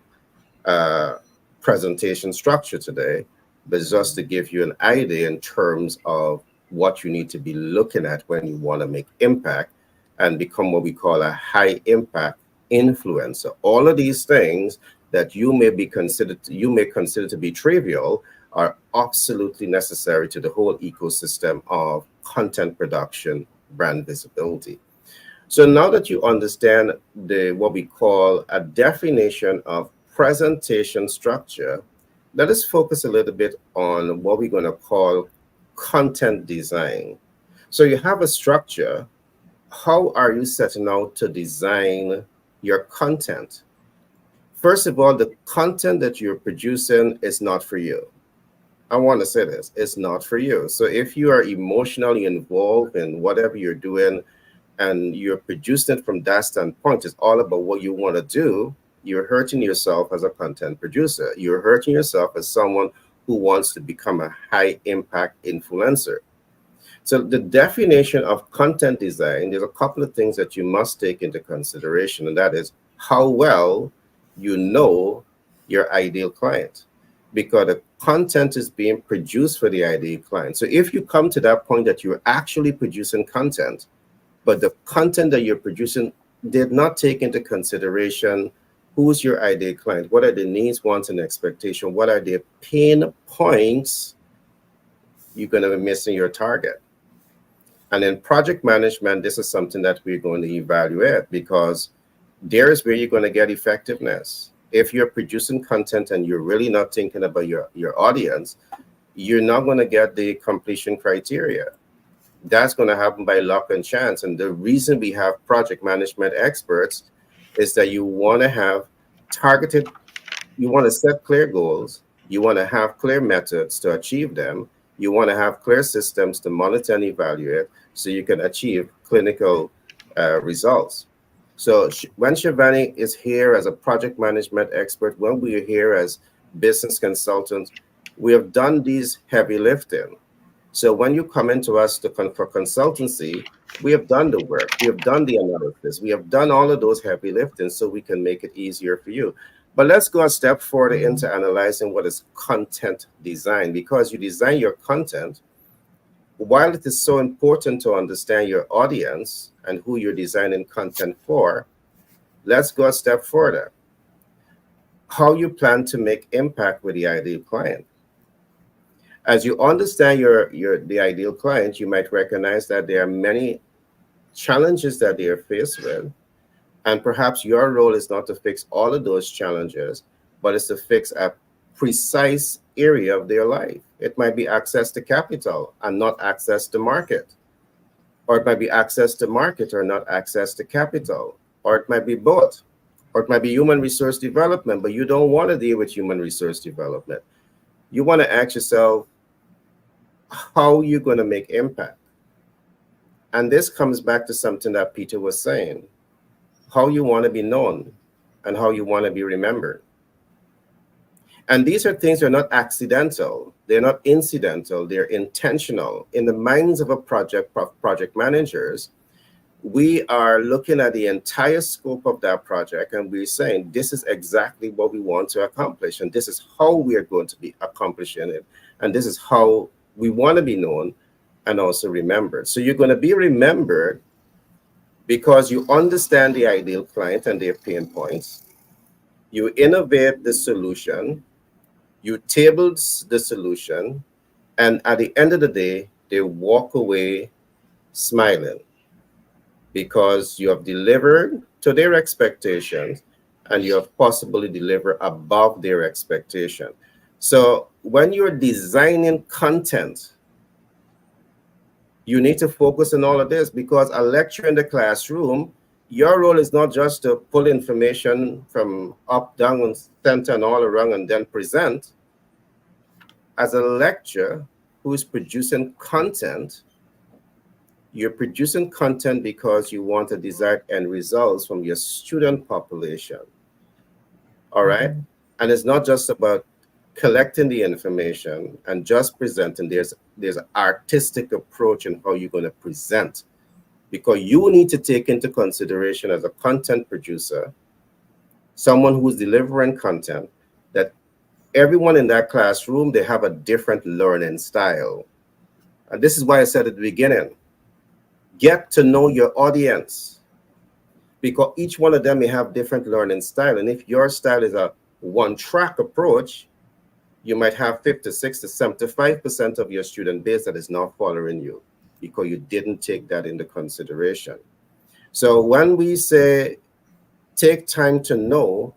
Speaker 3: presentation structure today, but just to give you an idea in terms of what you need to be looking at when you want to make impact and become what we call a high impact influencer. All of these things that you may consider to be trivial are absolutely necessary to the whole ecosystem of content production, brand visibility. So now that you understand what we call a definition of presentation structure, let us focus a little bit on what we're going to call content design. So you have a structure. How are you setting out to design your content? First of all, the content that you're producing is not for you. I want to say this, it's not for you. So if you are emotionally involved in whatever you're doing and you're producing it from that standpoint, it's all about what you want to do, you're hurting yourself as a content producer. You're hurting yourself as someone who wants to become a high impact influencer. So the definition of content design, there's a couple of things that you must take into consideration, and that is how well you know your ideal client, because the content is being produced for the ideal client. So if you come to that point that you're actually producing content, but the content that you're producing did not take into consideration who's your ideal client, what are the needs, wants, and expectations, what are their pain points, you're going to be missing your target. And in project management, this is something that we're going to evaluate, because there's where you're going to get effectiveness. If you're producing content and you're really not thinking about your audience, you're not going to get the completion criteria. That's going to happen by luck and chance. And the reason we have project management experts is that you want to have targeted, you want to set clear goals, you want to have clear methods to achieve them, you want to have clear systems to monitor and evaluate so you can achieve clinical results. So when Shivani is here as a project management expert, when we are here as business consultants, we have done these heavy lifting. So when you come into us for consultancy, we have done the work, we have done the analysis, we have done all of those heavy lifting so we can make it easier for you. But let's go a step further into analyzing what is content design, because you design your content. While it is so important to understand your audience and who you're designing content for, let's go a step further. How you plan to make impact with the ideal client. As you understand the ideal client, you might recognize that there are many challenges that they are faced with. And perhaps your role is not to fix all of those challenges, but it's to fix a precise area of their life. It might be access to capital and not access to market. Or it might be access to market or not access to capital. Or it might be both. Or it might be human resource development, but you don't want to deal with human resource development. You want to ask yourself, how are you going to make impact? And this comes back to something that Peter was saying, how you want to be known and how you want to be remembered. And these are things that are not accidental. They're not incidental. They're intentional. In the minds of a project managers, we are looking at the entire scope of that project and we're saying, this is exactly what we want to accomplish. And this is how we are going to be accomplishing it. And this is how we want to be known and also remembered. So you're going to be remembered because you understand the ideal client and their pain points. You innovate the solution, you tabled the solution, and at the end of the day, they walk away smiling because you have delivered to their expectations and you have possibly delivered above their expectation. So when you're designing content, you need to focus on all of this, because a lecture in the classroom, your role is not just to pull information from up, down, and center and all around and then present. As a lecturer who is producing content, you're producing content because you want the desired end results from your student population. All right? And it's not just about collecting the information and just presenting. There's an artistic approach in how you're going to present, because you need to take into consideration as a content producer, someone who's delivering content, that everyone in that classroom, they have a different learning style. And this is why I said at the beginning, get to know your audience, because each one of them may have different learning style. And if your style is a one-track approach, you might have 50, 60, 75% of your student base that is not following you because you didn't take that into consideration. So when we say take time to know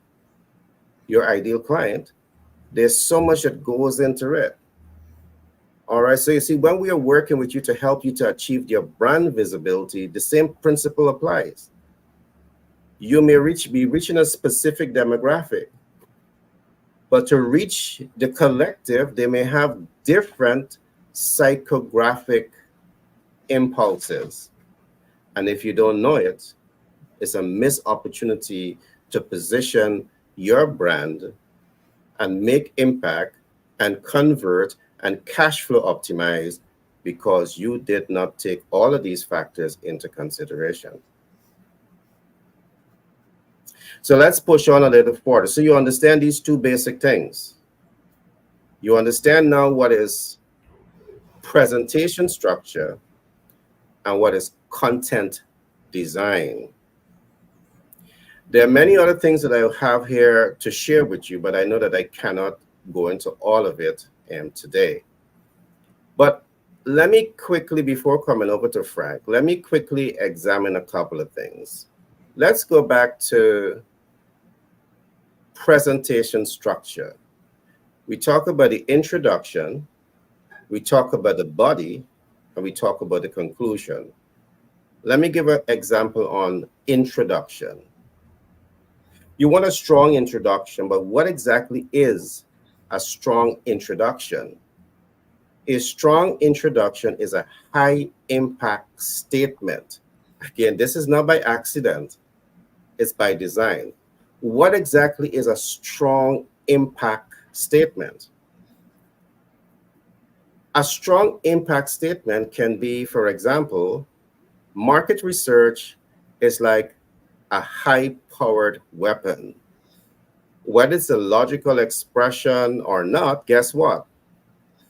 Speaker 3: your ideal client, there's so much that goes into it. All right, so you see, when we are working with you to help you to achieve your brand visibility, the same principle applies. You may be reaching a specific demographic, but to reach the collective, they may have different psychographic impulses. And if you don't know it, it's a missed opportunity to position your brand and make impact and convert and cash flow optimize, because you did not take all of these factors into consideration. So let's push on a little further. So you understand these two basic things. You understand now what is presentation structure and what is content design. There are many other things that I have here to share with you, but I know that I cannot go into all of it today. But let me quickly, before coming over to Frank, let me quickly examine a couple of things. Let's go back to presentation structure. We talk about the introduction, we talk about the body, and we talk about the conclusion. Let me give an example on introduction. You want a strong introduction, but what exactly is a strong introduction? A strong introduction is a high impact statement. Again, this is not by accident, it's by design. What exactly is a strong impact statement? A strong impact statement can be, for example, market research is like a high-powered weapon. Whether it's a logical expression or not, guess what?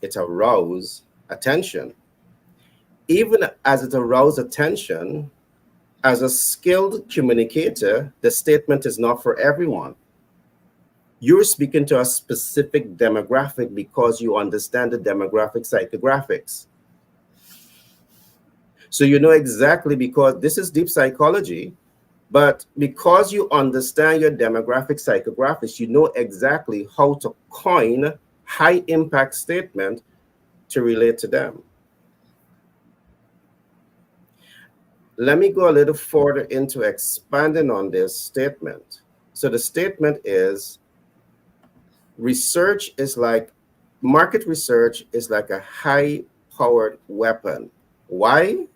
Speaker 3: It arouses attention. Even as it arouses attention, as a skilled communicator, the statement is not for everyone. You're speaking to a specific demographic because you understand the demographic psychographics. So you know exactly, because this is deep psychology, but because you understand your demographic psychographics, you know exactly how to coin high impact statement to relate to them. Let me go a little further into expanding on this statement. So the statement is, market research is like a high powered weapon. Why?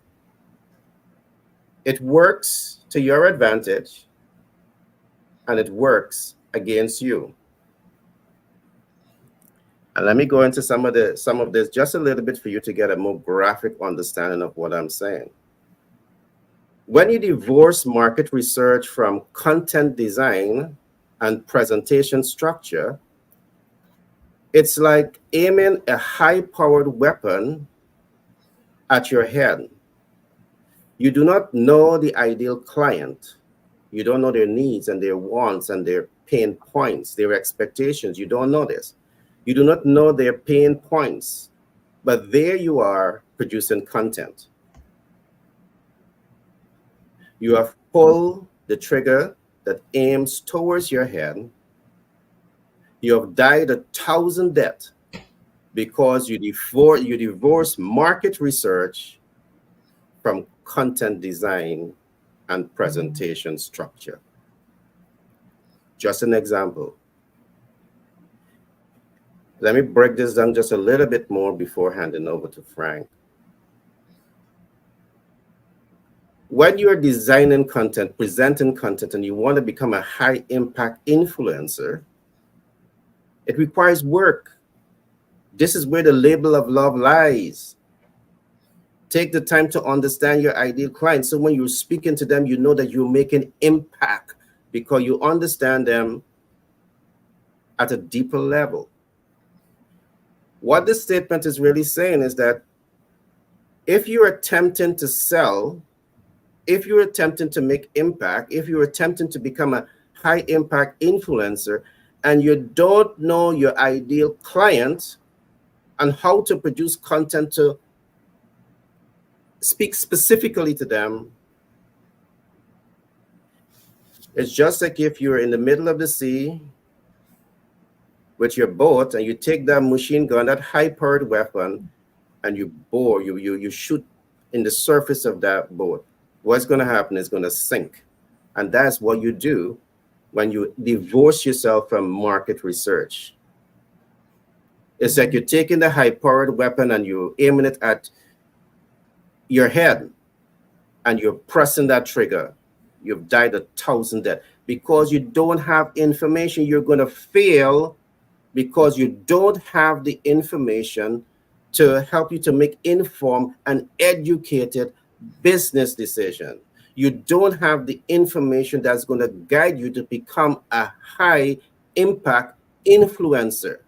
Speaker 3: It works to your advantage and it works against you. And let me go into some of this just a little bit for you to get a more graphic understanding of what I'm saying. When you divorce market research from content design and presentation structure, it's like aiming a high-powered weapon at your head. You do not know the ideal client. You don't know their needs and their wants and their pain points, their expectations. You don't know this. You do not know their pain points, but there you are producing content. You have pulled the trigger that aims towards your head. You have died 1,000 deaths because you divorce market research from content design and presentation structure. Just an example. Let me break this down just a little bit more before handing over to Frank. When you're designing content, presenting content, and you want to become a high impact influencer, it requires work. This is where the labor of love lies. Take the time to understand your ideal client. So when you're speaking to them, you know that you're making impact because you understand them at a deeper level. What this statement is really saying is that if you're attempting to sell, if you're attempting to make impact, if you're attempting to become a high impact influencer, and you don't know your ideal client and how to produce content to speak specifically to them, it's just like if you're in the middle of the sea with your boat and you take that machine gun, that high-powered weapon, and you bore, you shoot in the surface of that boat. What's going to happen is going to sink. And that's what you do when you divorce yourself from market research. It's like you're taking the high-powered weapon and you're aiming it at your head and you're pressing that trigger. You've died 1,000 deaths. Because you don't have information, you're going to fail because you don't have the information to help you to make informed and educated business decision. You don't have the information that's going to guide you to become a high impact influencer.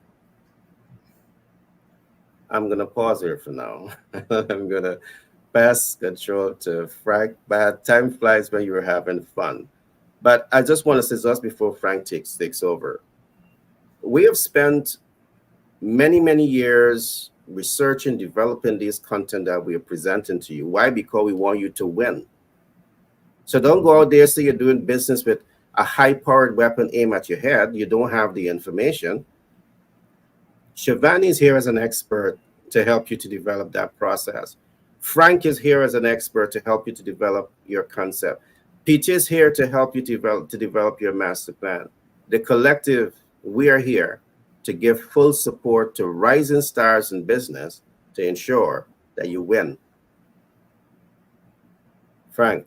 Speaker 3: I'm going to pause here for now. I'm going to pass control to Frank. But time flies when you're having fun. But I just want to say just before Frank takes over, we have spent many years researching, developing this content that we are presenting to you. Why? Because we want you to win. So don't go out there say you're doing business with a high-powered weapon aimed at your head, you don't have the information. Shivani is here as an expert to help you to develop that process. Frank is here as an expert to help you to develop your concept. Peach is here to help you to develop your master plan. The collective, we are here to give full support to rising stars in business to ensure that you win. Frank,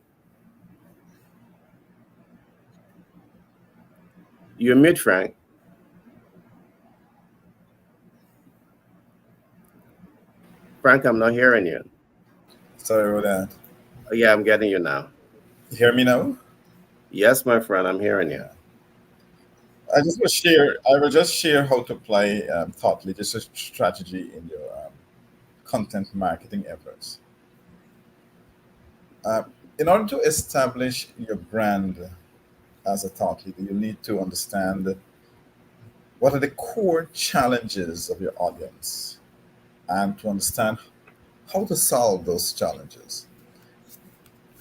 Speaker 3: you're mute, Frank. Frank, I'm not hearing you.
Speaker 6: Sorry about that.
Speaker 3: Oh, yeah, I'm getting you now.
Speaker 6: You hear me now?
Speaker 3: Yes, my friend, I'm hearing you.
Speaker 6: Yeah. I will just share how to apply thought leadership strategy in your content marketing efforts. Uh, in order to establish your brand as a thought leader, you need to understand what are the core challenges of your audience and to understand how to solve those challenges.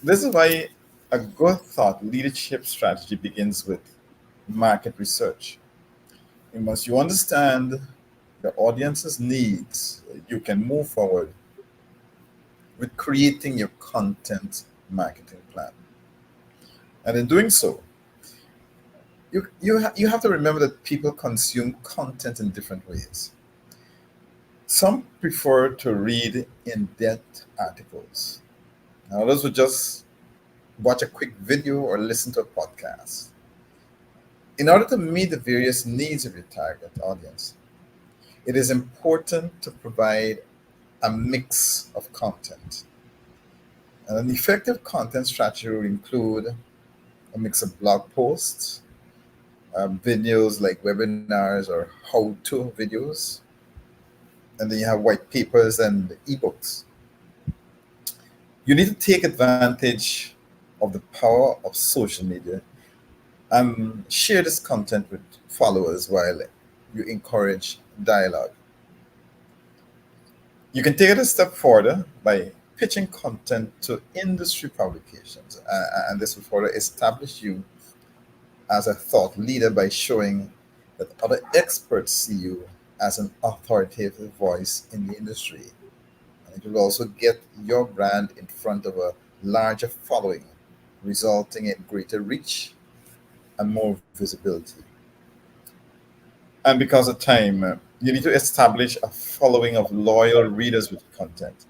Speaker 6: This is why a good thought leadership strategy begins with market research. Once you understand the audience's needs, you can move forward with creating your content marketing plan. And in doing so, you have to remember that people consume content in different ways. Some prefer to read in depth articles, others would just watch a quick video or listen to a podcast. In order to meet the various needs of your target audience, it is important to provide a mix of content. And an effective content strategy will include a mix of blog posts, videos like webinars or how to videos, and then you have white papers and ebooks. You need to take advantage of the power of social media and share this content with followers while you encourage dialogue. You can take it a step further by pitching content to industry publications, and this will further establish you as a thought leader by showing that other experts see you as an authoritative voice in the industry. And it will also get your brand in front of a larger following, resulting in greater reach and more visibility. And because of time, you need to establish a following of loyal readers with content.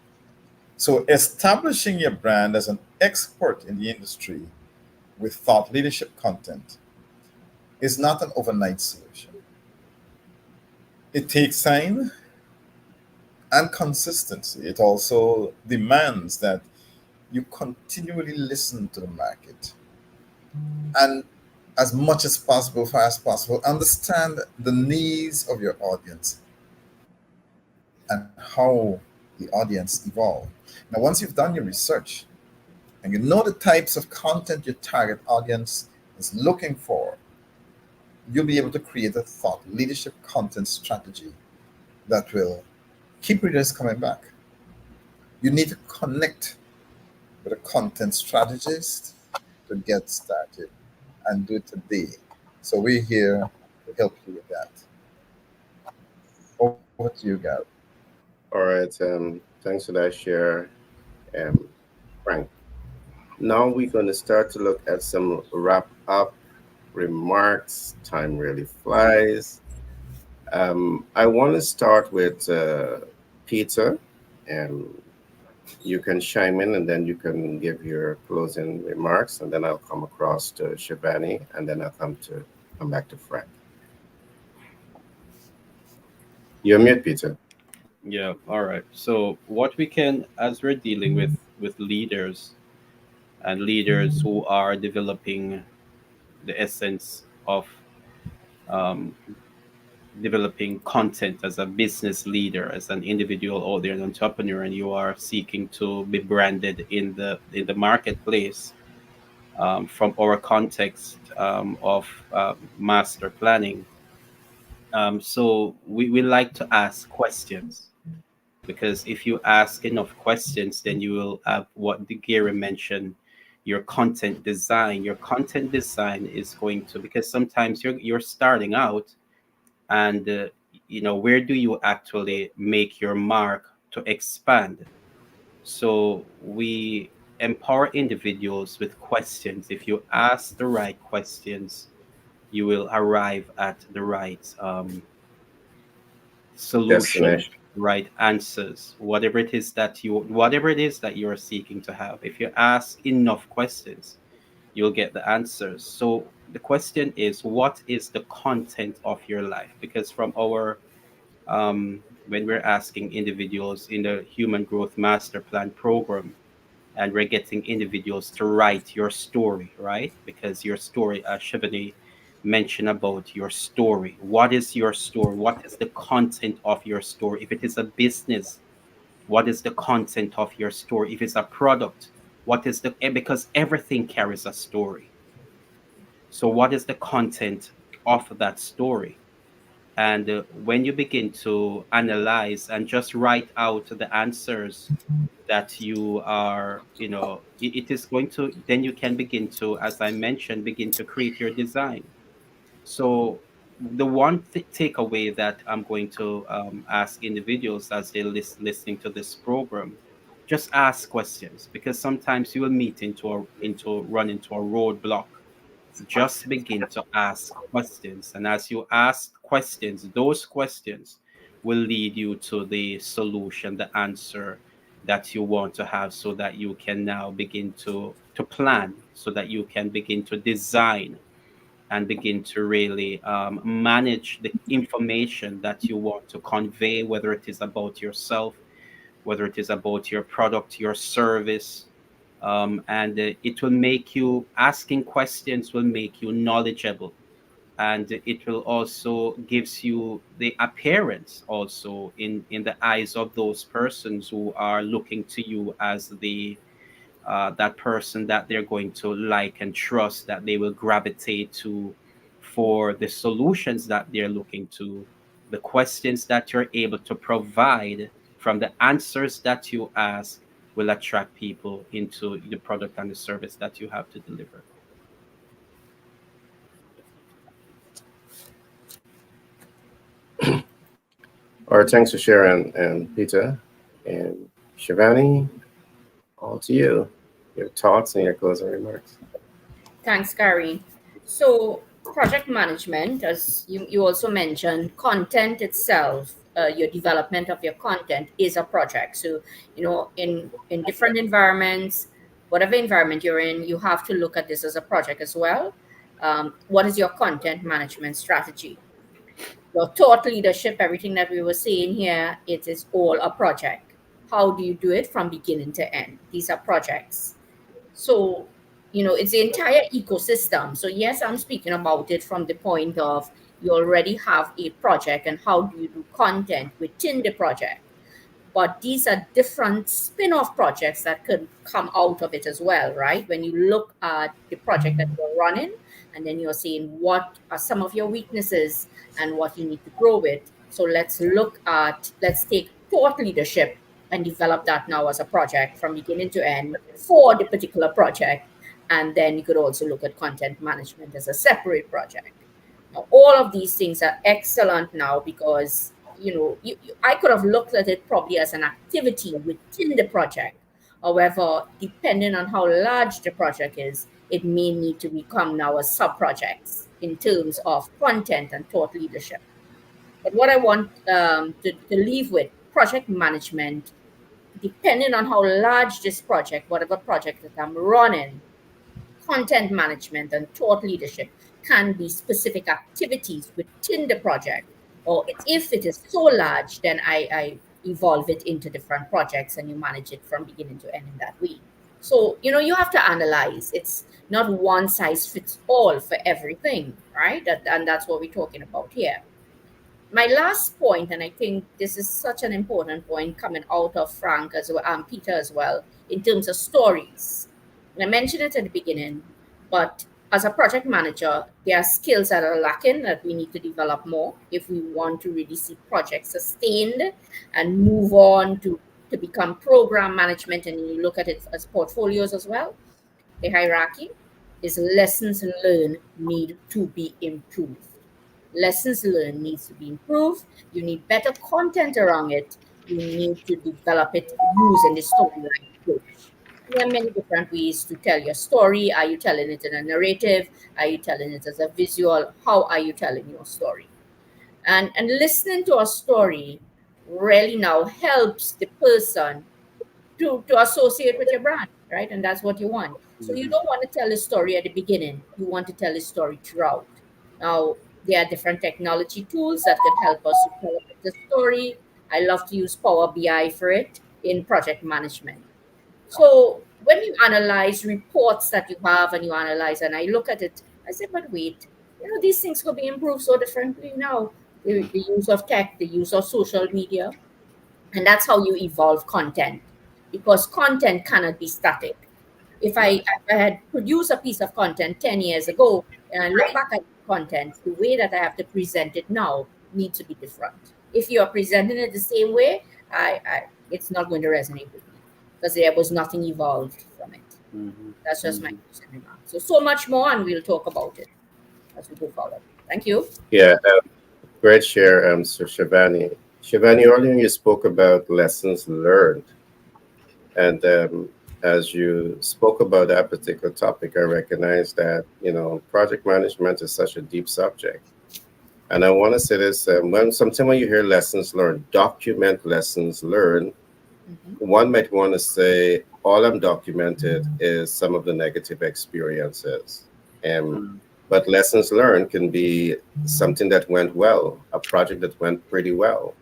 Speaker 6: So, establishing your brand as an expert in the industry with thought leadership content is not an overnight solution. It takes time and consistency. It also demands that you continually listen to the market and, as much as possible, fast as possible, understand the needs of your audience and how the audience evolve. Now, once you've done your research and you know the types of content your target audience is looking for, you'll be able to create a thought leadership content strategy that will keep readers coming back. You need to connect with a content strategist to get started and do it today. So we're here to help you with that. Over to you, Gary.
Speaker 3: All right. Thanks for that share, um, Frank. Now we're going to start to look at some wrap up remarks. Time really flies. I want to start with Peter, and you can chime in and then you can give your closing remarks, and then I'll come across to Shivani, and then I'll come back to Frank. You're mute, Peter.
Speaker 5: Yeah, all right. So what we can, as we're dealing with leaders and leaders who are developing the essence of um, developing content as a business leader, as an individual or an entrepreneur, and you are seeking to be branded in the marketplace, from our context of master planning. So we like to ask questions, because if you ask enough questions, then you will have what the Gary mentioned. your content design. Your content design is going to, because sometimes you're starting out, and where do you actually make your mark to expand? So we empower individuals with questions. If you ask the right questions, you will arrive at the right solution,
Speaker 3: Destination.
Speaker 5: right answers, whatever it is that you are seeking to have. If you ask enough questions, you'll get the answers. So the question is, what is the content of your life? Because from our when we're asking individuals in the Human Growth Master Plan program, and we're getting individuals to write your story, right? Because your story, as Shivani mentioned about your story. What is your story? What is the content of your story? If it is a business, what is the content of your story? If it's a product, what is because everything carries a story. So, what is the content of that story? And when you begin to analyze and just write out the answers that you are, it is going to, then you can begin to, as I mentioned, begin to create your design. So the one takeaway that I'm going to ask individuals as they listening to this program, just ask questions, because sometimes you will meet run into a roadblock. Just begin to ask questions, and as you ask questions, those questions will lead you to the solution, the answer that you want to have, so that you can now begin to plan, so that you can begin to design and begin to really manage the information that you want to convey, whether it is about yourself, whether it is about your product, your service. And it will make you, asking questions will make you knowledgeable, and it will also gives you the appearance also in the eyes of those persons who are looking to you as the that person that they're going to like and trust, that they will gravitate to for the solutions that they're looking to, the questions that you're able to provide, from the answers that you ask, will attract people into the product and the service that you have to deliver.
Speaker 3: All right, thanks for sharing, and Peter and Shivani, all to you. Your thoughts and your closing remarks.
Speaker 4: Thanks, Gary. So, project management, as you also mentioned, content itself, your development of your content is a project. So, in different environments, whatever environment you're in, you have to look at this as a project as well. What is your content management strategy? Your thought leadership, everything that we were saying here, it is all a project. How do you do it from beginning to end? These are projects. So, it's the entire ecosystem. So, yes, I'm speaking about it from the point of you already have a project and how do you do content within the project. But these are different spin-off projects that could come out of it as well, right? When you look at the project that you're running, and then you're saying what are some of your weaknesses and what you need to grow with. So let's take thought leadership and develop that now as a project from beginning to end for the particular project. And then you could also look at content management as a separate project. Now, all of these things are excellent now because I could have looked at it probably as an activity within the project. However, depending on how large the project is, it may need to become now a sub projects in terms of content and thought leadership. But what I want to leave with project management, depending on how large this project, whatever project that I'm running, content management and thought leadership can be specific activities within the project. Or if it is so large, then I evolve it into different projects and you manage it from beginning to end in that way. So, you have to analyze. It's not one size fits all for everything, right? And that's what we're talking about here. My last point, and I think this is such an important point coming out of Frank as well, and Peter as well, in terms of stories. And I mentioned it at the beginning, but as a project manager, there are skills that are lacking that we need to develop more if we want to really see projects sustained and move on to become program management, and you look at it as portfolios as well. the hierarchy is lessons learned need to be improved. Lessons learned needs to be improved. You need better content around it. You need to develop it using the storyline approach. There are many different ways to tell your story. Are you telling it in a narrative? Are you telling it as a visual? How are you telling your story? And listening to a story really now helps the person to associate with your brand, right? And that's what you want. So you
Speaker 5: Mhm.
Speaker 4: don't want to tell a story at the beginning. You want to tell a story throughout. Now, there are different technology tools that could help us to tell the story. I love to use Power BI for it in project management. So when you analyze reports that you have and you analyze, and I look at it, I say, but wait, these things could be improved so differently now. The use of tech, the use of social media, and that's how you evolve content, because content cannot be static. if i,
Speaker 5: Right.
Speaker 4: if I had produced a piece of content 10 years ago and I look back at the content, the way that I have to present it now needs to be different. If you are presenting it the same way, it's not going to resonate with me because there was nothing evolved from it.
Speaker 5: Mhm.
Speaker 4: That's just my
Speaker 5: Mhm.
Speaker 4: closing remark. So much more, and we'll talk about it as we go forward. Thank you.
Speaker 3: Yeah, great share, so Shivani. Shivani, earlier you spoke about lessons learned. And as you spoke about that particular topic, I recognize that, project management is such a deep subject. And I want to say this, sometimes when you hear lessons learned, document lessons learned,
Speaker 4: Mhm.
Speaker 3: one might want to say, all I'm documented is some of the negative experiences. And
Speaker 5: Mhm.
Speaker 3: but lessons learned can be something that went well, a project that went pretty well.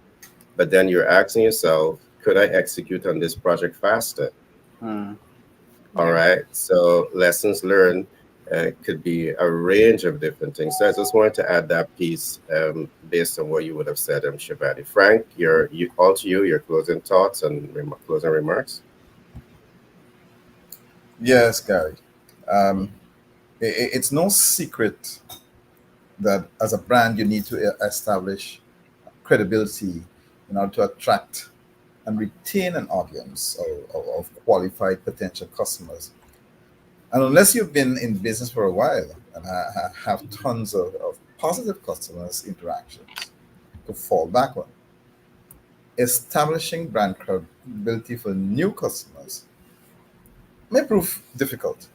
Speaker 3: But then you're asking yourself, could I execute on this project faster?
Speaker 5: Mhm.
Speaker 3: All
Speaker 4: Yeah.
Speaker 3: right. So lessons learned could be a range of different things. So I just wanted to add that piece based on what you would have said, Shivani. Frank, all to you, your closing thoughts and closing remarks.
Speaker 6: Yes, Gary. Um, it's no secret that as a brand, you need to establish credibility in order to attract and retain an audience of qualified potential customers. And unless you've been in business for a while and have tons of positive customers interactions to fall back on, establishing brand credibility for new customers may prove difficult.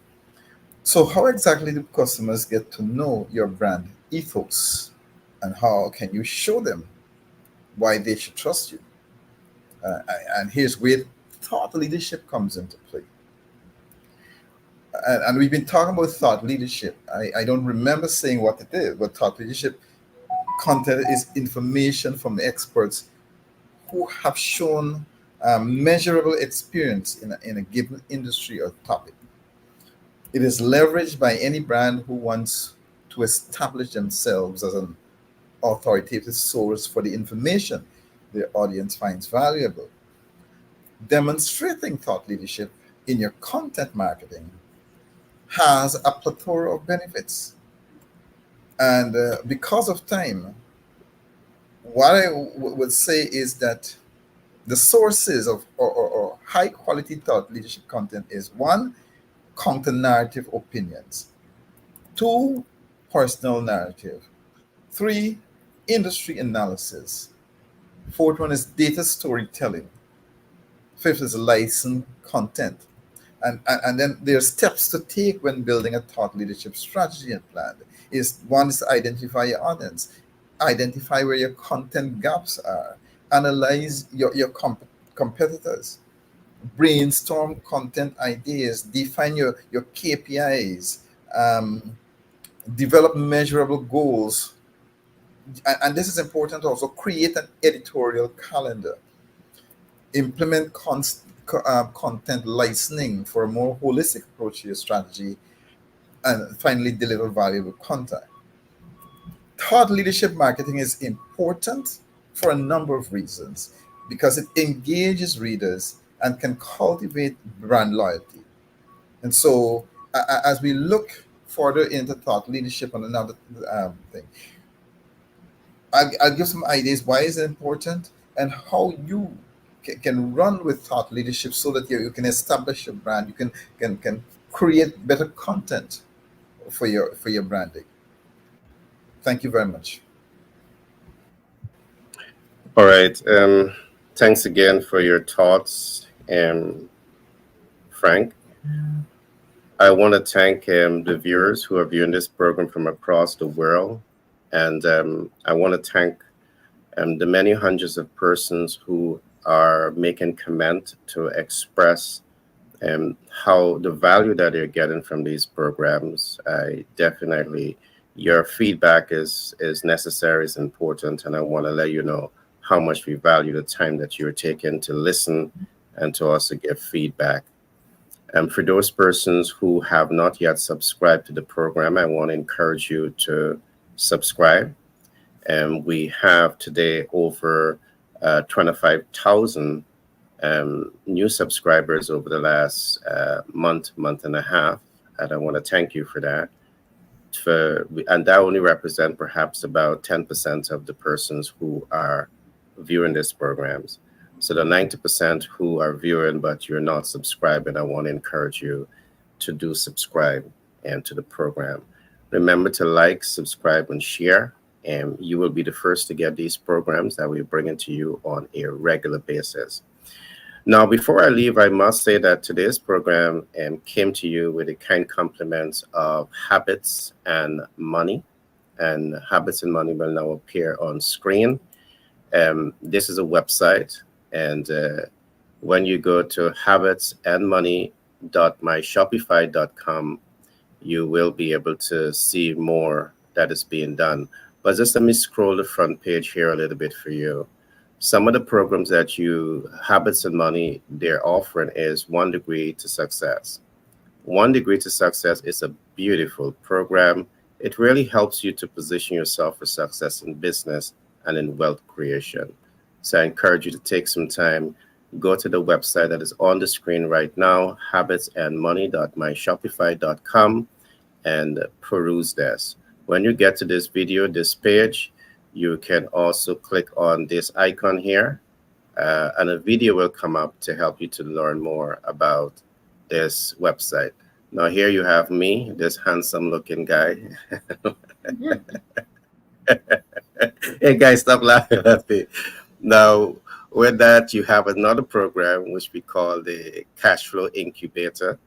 Speaker 6: So, how exactly do customers get to know your brand ethos, and how can you show them why they should trust you? And here's where thought leadership comes into play. And we've been talking about thought leadership. I don't remember saying what it is, but thought leadership content is information from experts who have shown measurable experience in a given industry or topic. It is leveraged by any brand who wants to establish themselves as an authoritative source for the information their audience finds valuable. Demonstrating thought leadership in your content marketing has a plethora of benefits. And because of time, what I would say is that the sources of or high quality thought leadership content is one, counter narrative opinions, two, personal narrative, three, industry analysis, fourth one is data storytelling, fifth is licensed content. And then there are steps to take when building a thought leadership strategy and plan. Is one is to identify your audience, identify where your content gaps are, analyze your competitors, brainstorm content ideas, define your KPIs, um, develop measurable goals. And this is important also, create an editorial calendar, implement content licensing for a more holistic approach to your strategy, and finally deliver valuable content. Thought leadership marketing is important for a number of reasons because it engages readers and can cultivate brand loyalty. And so, as we look further into thought leadership on another thing, I'll give some ideas why is it important and how you can run with thought leadership so that you can establish your brand, you can create better content for your branding. Thank you very much.
Speaker 3: All right. Thanks again for your thoughts, Frank. I want to thank the viewers who are viewing this program from across the world. And I want to thank the many hundreds of persons who are making comment to express how the value that they're getting from these programs. I definitely, your feedback is necessary, is important, and I want to let you know how much we value the time that you're taking to listen and to also give feedback. And for those persons who have not yet subscribed to the program, I want to encourage you to subscribe. And we have today over 25,000 new subscribers over the last month and a half, and I want to thank you for that. And that only represent perhaps about 10% of the persons who are viewing these programs. So the 90% who are viewing but you're not subscribing, I want to encourage you to do subscribe and to the program. Remember to like, subscribe, and share, and you will be the first to get these programs that we bring into you on a regular basis. Now, before I leave, I must say that today's program came to you with the kind compliments of Habits and Money. And Habits and Money will now appear on screen. This is a website. And when you go to habitsandmoney.myshopify.com, you will be able to see more that is being done. But just let me scroll the front page here a little bit for you. Some of the programs that Habits and Money, they're offering is 1 Degree to Success. 1 Degree to Success is a beautiful program. It really helps you to position yourself for success in business and in wealth creation. So I encourage you to take some time, go to the website that is on the screen right now, habitsandmoney.myshopify.com, and peruse this. When you get to this video, this page, you can also click on this icon here, and a video will come up to help you to learn more about this website. Now here you have me, this handsome looking guy. Hey guys, stop laughing at me. Now with that, you have another program which we call the Cash Flow Incubator.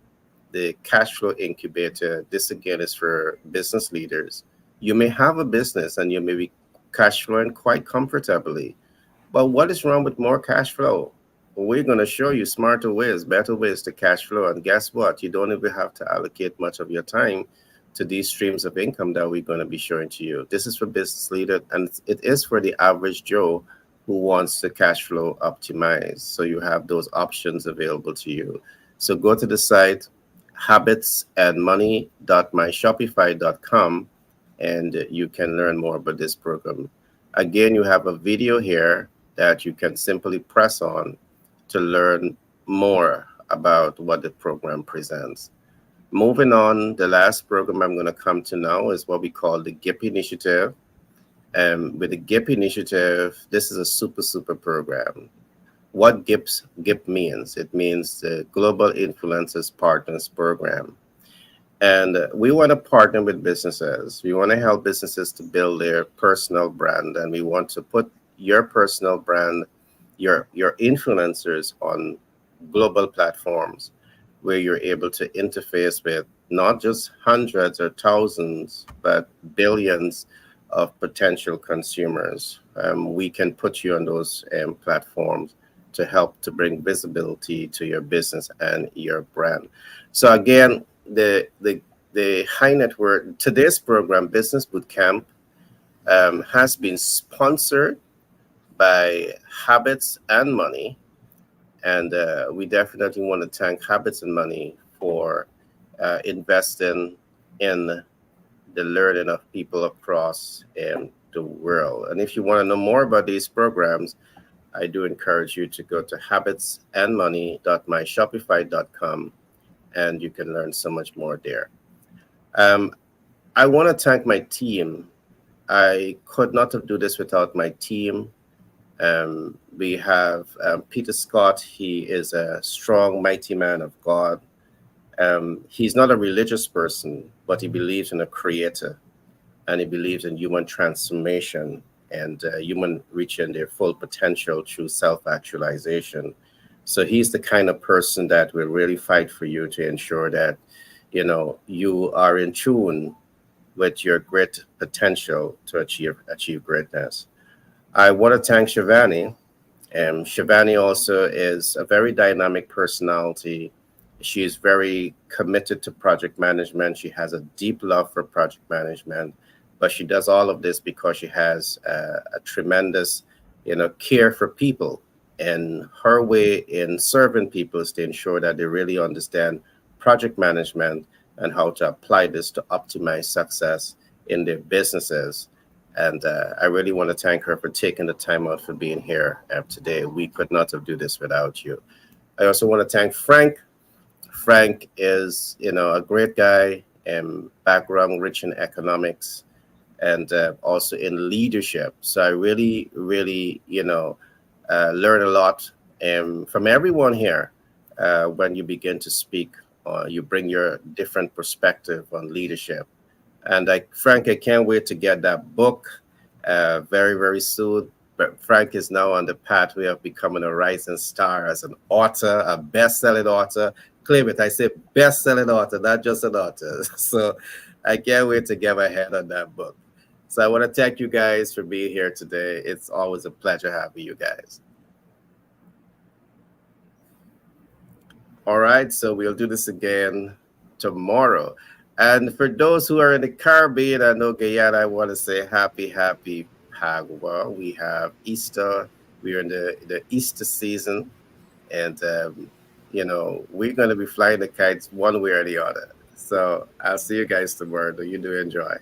Speaker 3: The Cash Flow Incubator, this again is for business leaders. You may have a business and you may be cash flowing quite comfortably, but what is wrong with more cash flow? Well, we're going to show you smarter ways, better ways to cash flow. And guess what? You don't even have to allocate much of your time to these streams of income that we're going to be showing to you. This is for business leaders, and it is for the average Joe who wants to cash flow optimize. So you have those options available to you. So go to the site habitsandmoney.myshopify.com, and you can learn more about this program. Again, you have a video here that you can simply press on to learn more about what the program presents. Moving on, the last program I'm going to come to now is what we call the GIP Initiative. With the GIP Initiative, this is a super program. What GIP means? It means the Global Influencers Partners Program. And we want to partner with businesses. We want to help businesses to build their personal brand. And we want to put your personal brand, your influencers on global platforms where you're able to interface with not just hundreds or thousands, but billions of potential consumers. We can put you on those platforms to help to bring visibility to your business and your brand. So again, the high net worth, today's program, Business Bootcamp, has been sponsored by Habits and Money. And we definitely want to thank Habits and Money for investing in the learning of people across the world. And if you want to know more about these programs, I do encourage you to go to habitsandmoney.myshopify.com, and you can learn so much more there. I want to thank my team. I could not have done this without my team. We have Peter Scott. He is a strong, mighty man of God. He's not a religious person, but he believes in a creator, and he believes in human transformation and human reaching their full potential through self-actualization. So he's the kind of person that will really fight for you to ensure that, you know, you are in tune with your great potential to achieve greatness. I want to thank Shivani. Shivani also is a very dynamic personality. She is very committed to project management. She has a deep love for project management, but she does all of this because she has a tremendous, you know, care for people. And her way in serving people is to ensure that they really understand project management and how to apply this to optimize success in their businesses. And I really want to thank her for taking the time out for being here today. We could not have do this without you. I also want to thank Frank. Frank is, you know, a great guy and background rich in economics and also in leadership. So I really, really, you know, learn a lot from everyone here when you begin to speak. You bring your different perspective on leadership. And Frank, I can't wait to get that book very, very soon. But Frank is now on the pathway of becoming a rising star as an author, a best-selling author. Claim it, I say best-selling author, not just an author. So I can't wait to get my head on that book. So I want to thank you guys for being here today. It's always a pleasure having you guys. All right, so we'll do this again tomorrow. And for those who are in the Caribbean, I know Guyana, I want to say happy Pagua. We have Easter. We're in the Easter season. And, you know, we're going to be flying the kites one way or the other. So I'll see you guys tomorrow. You do enjoy.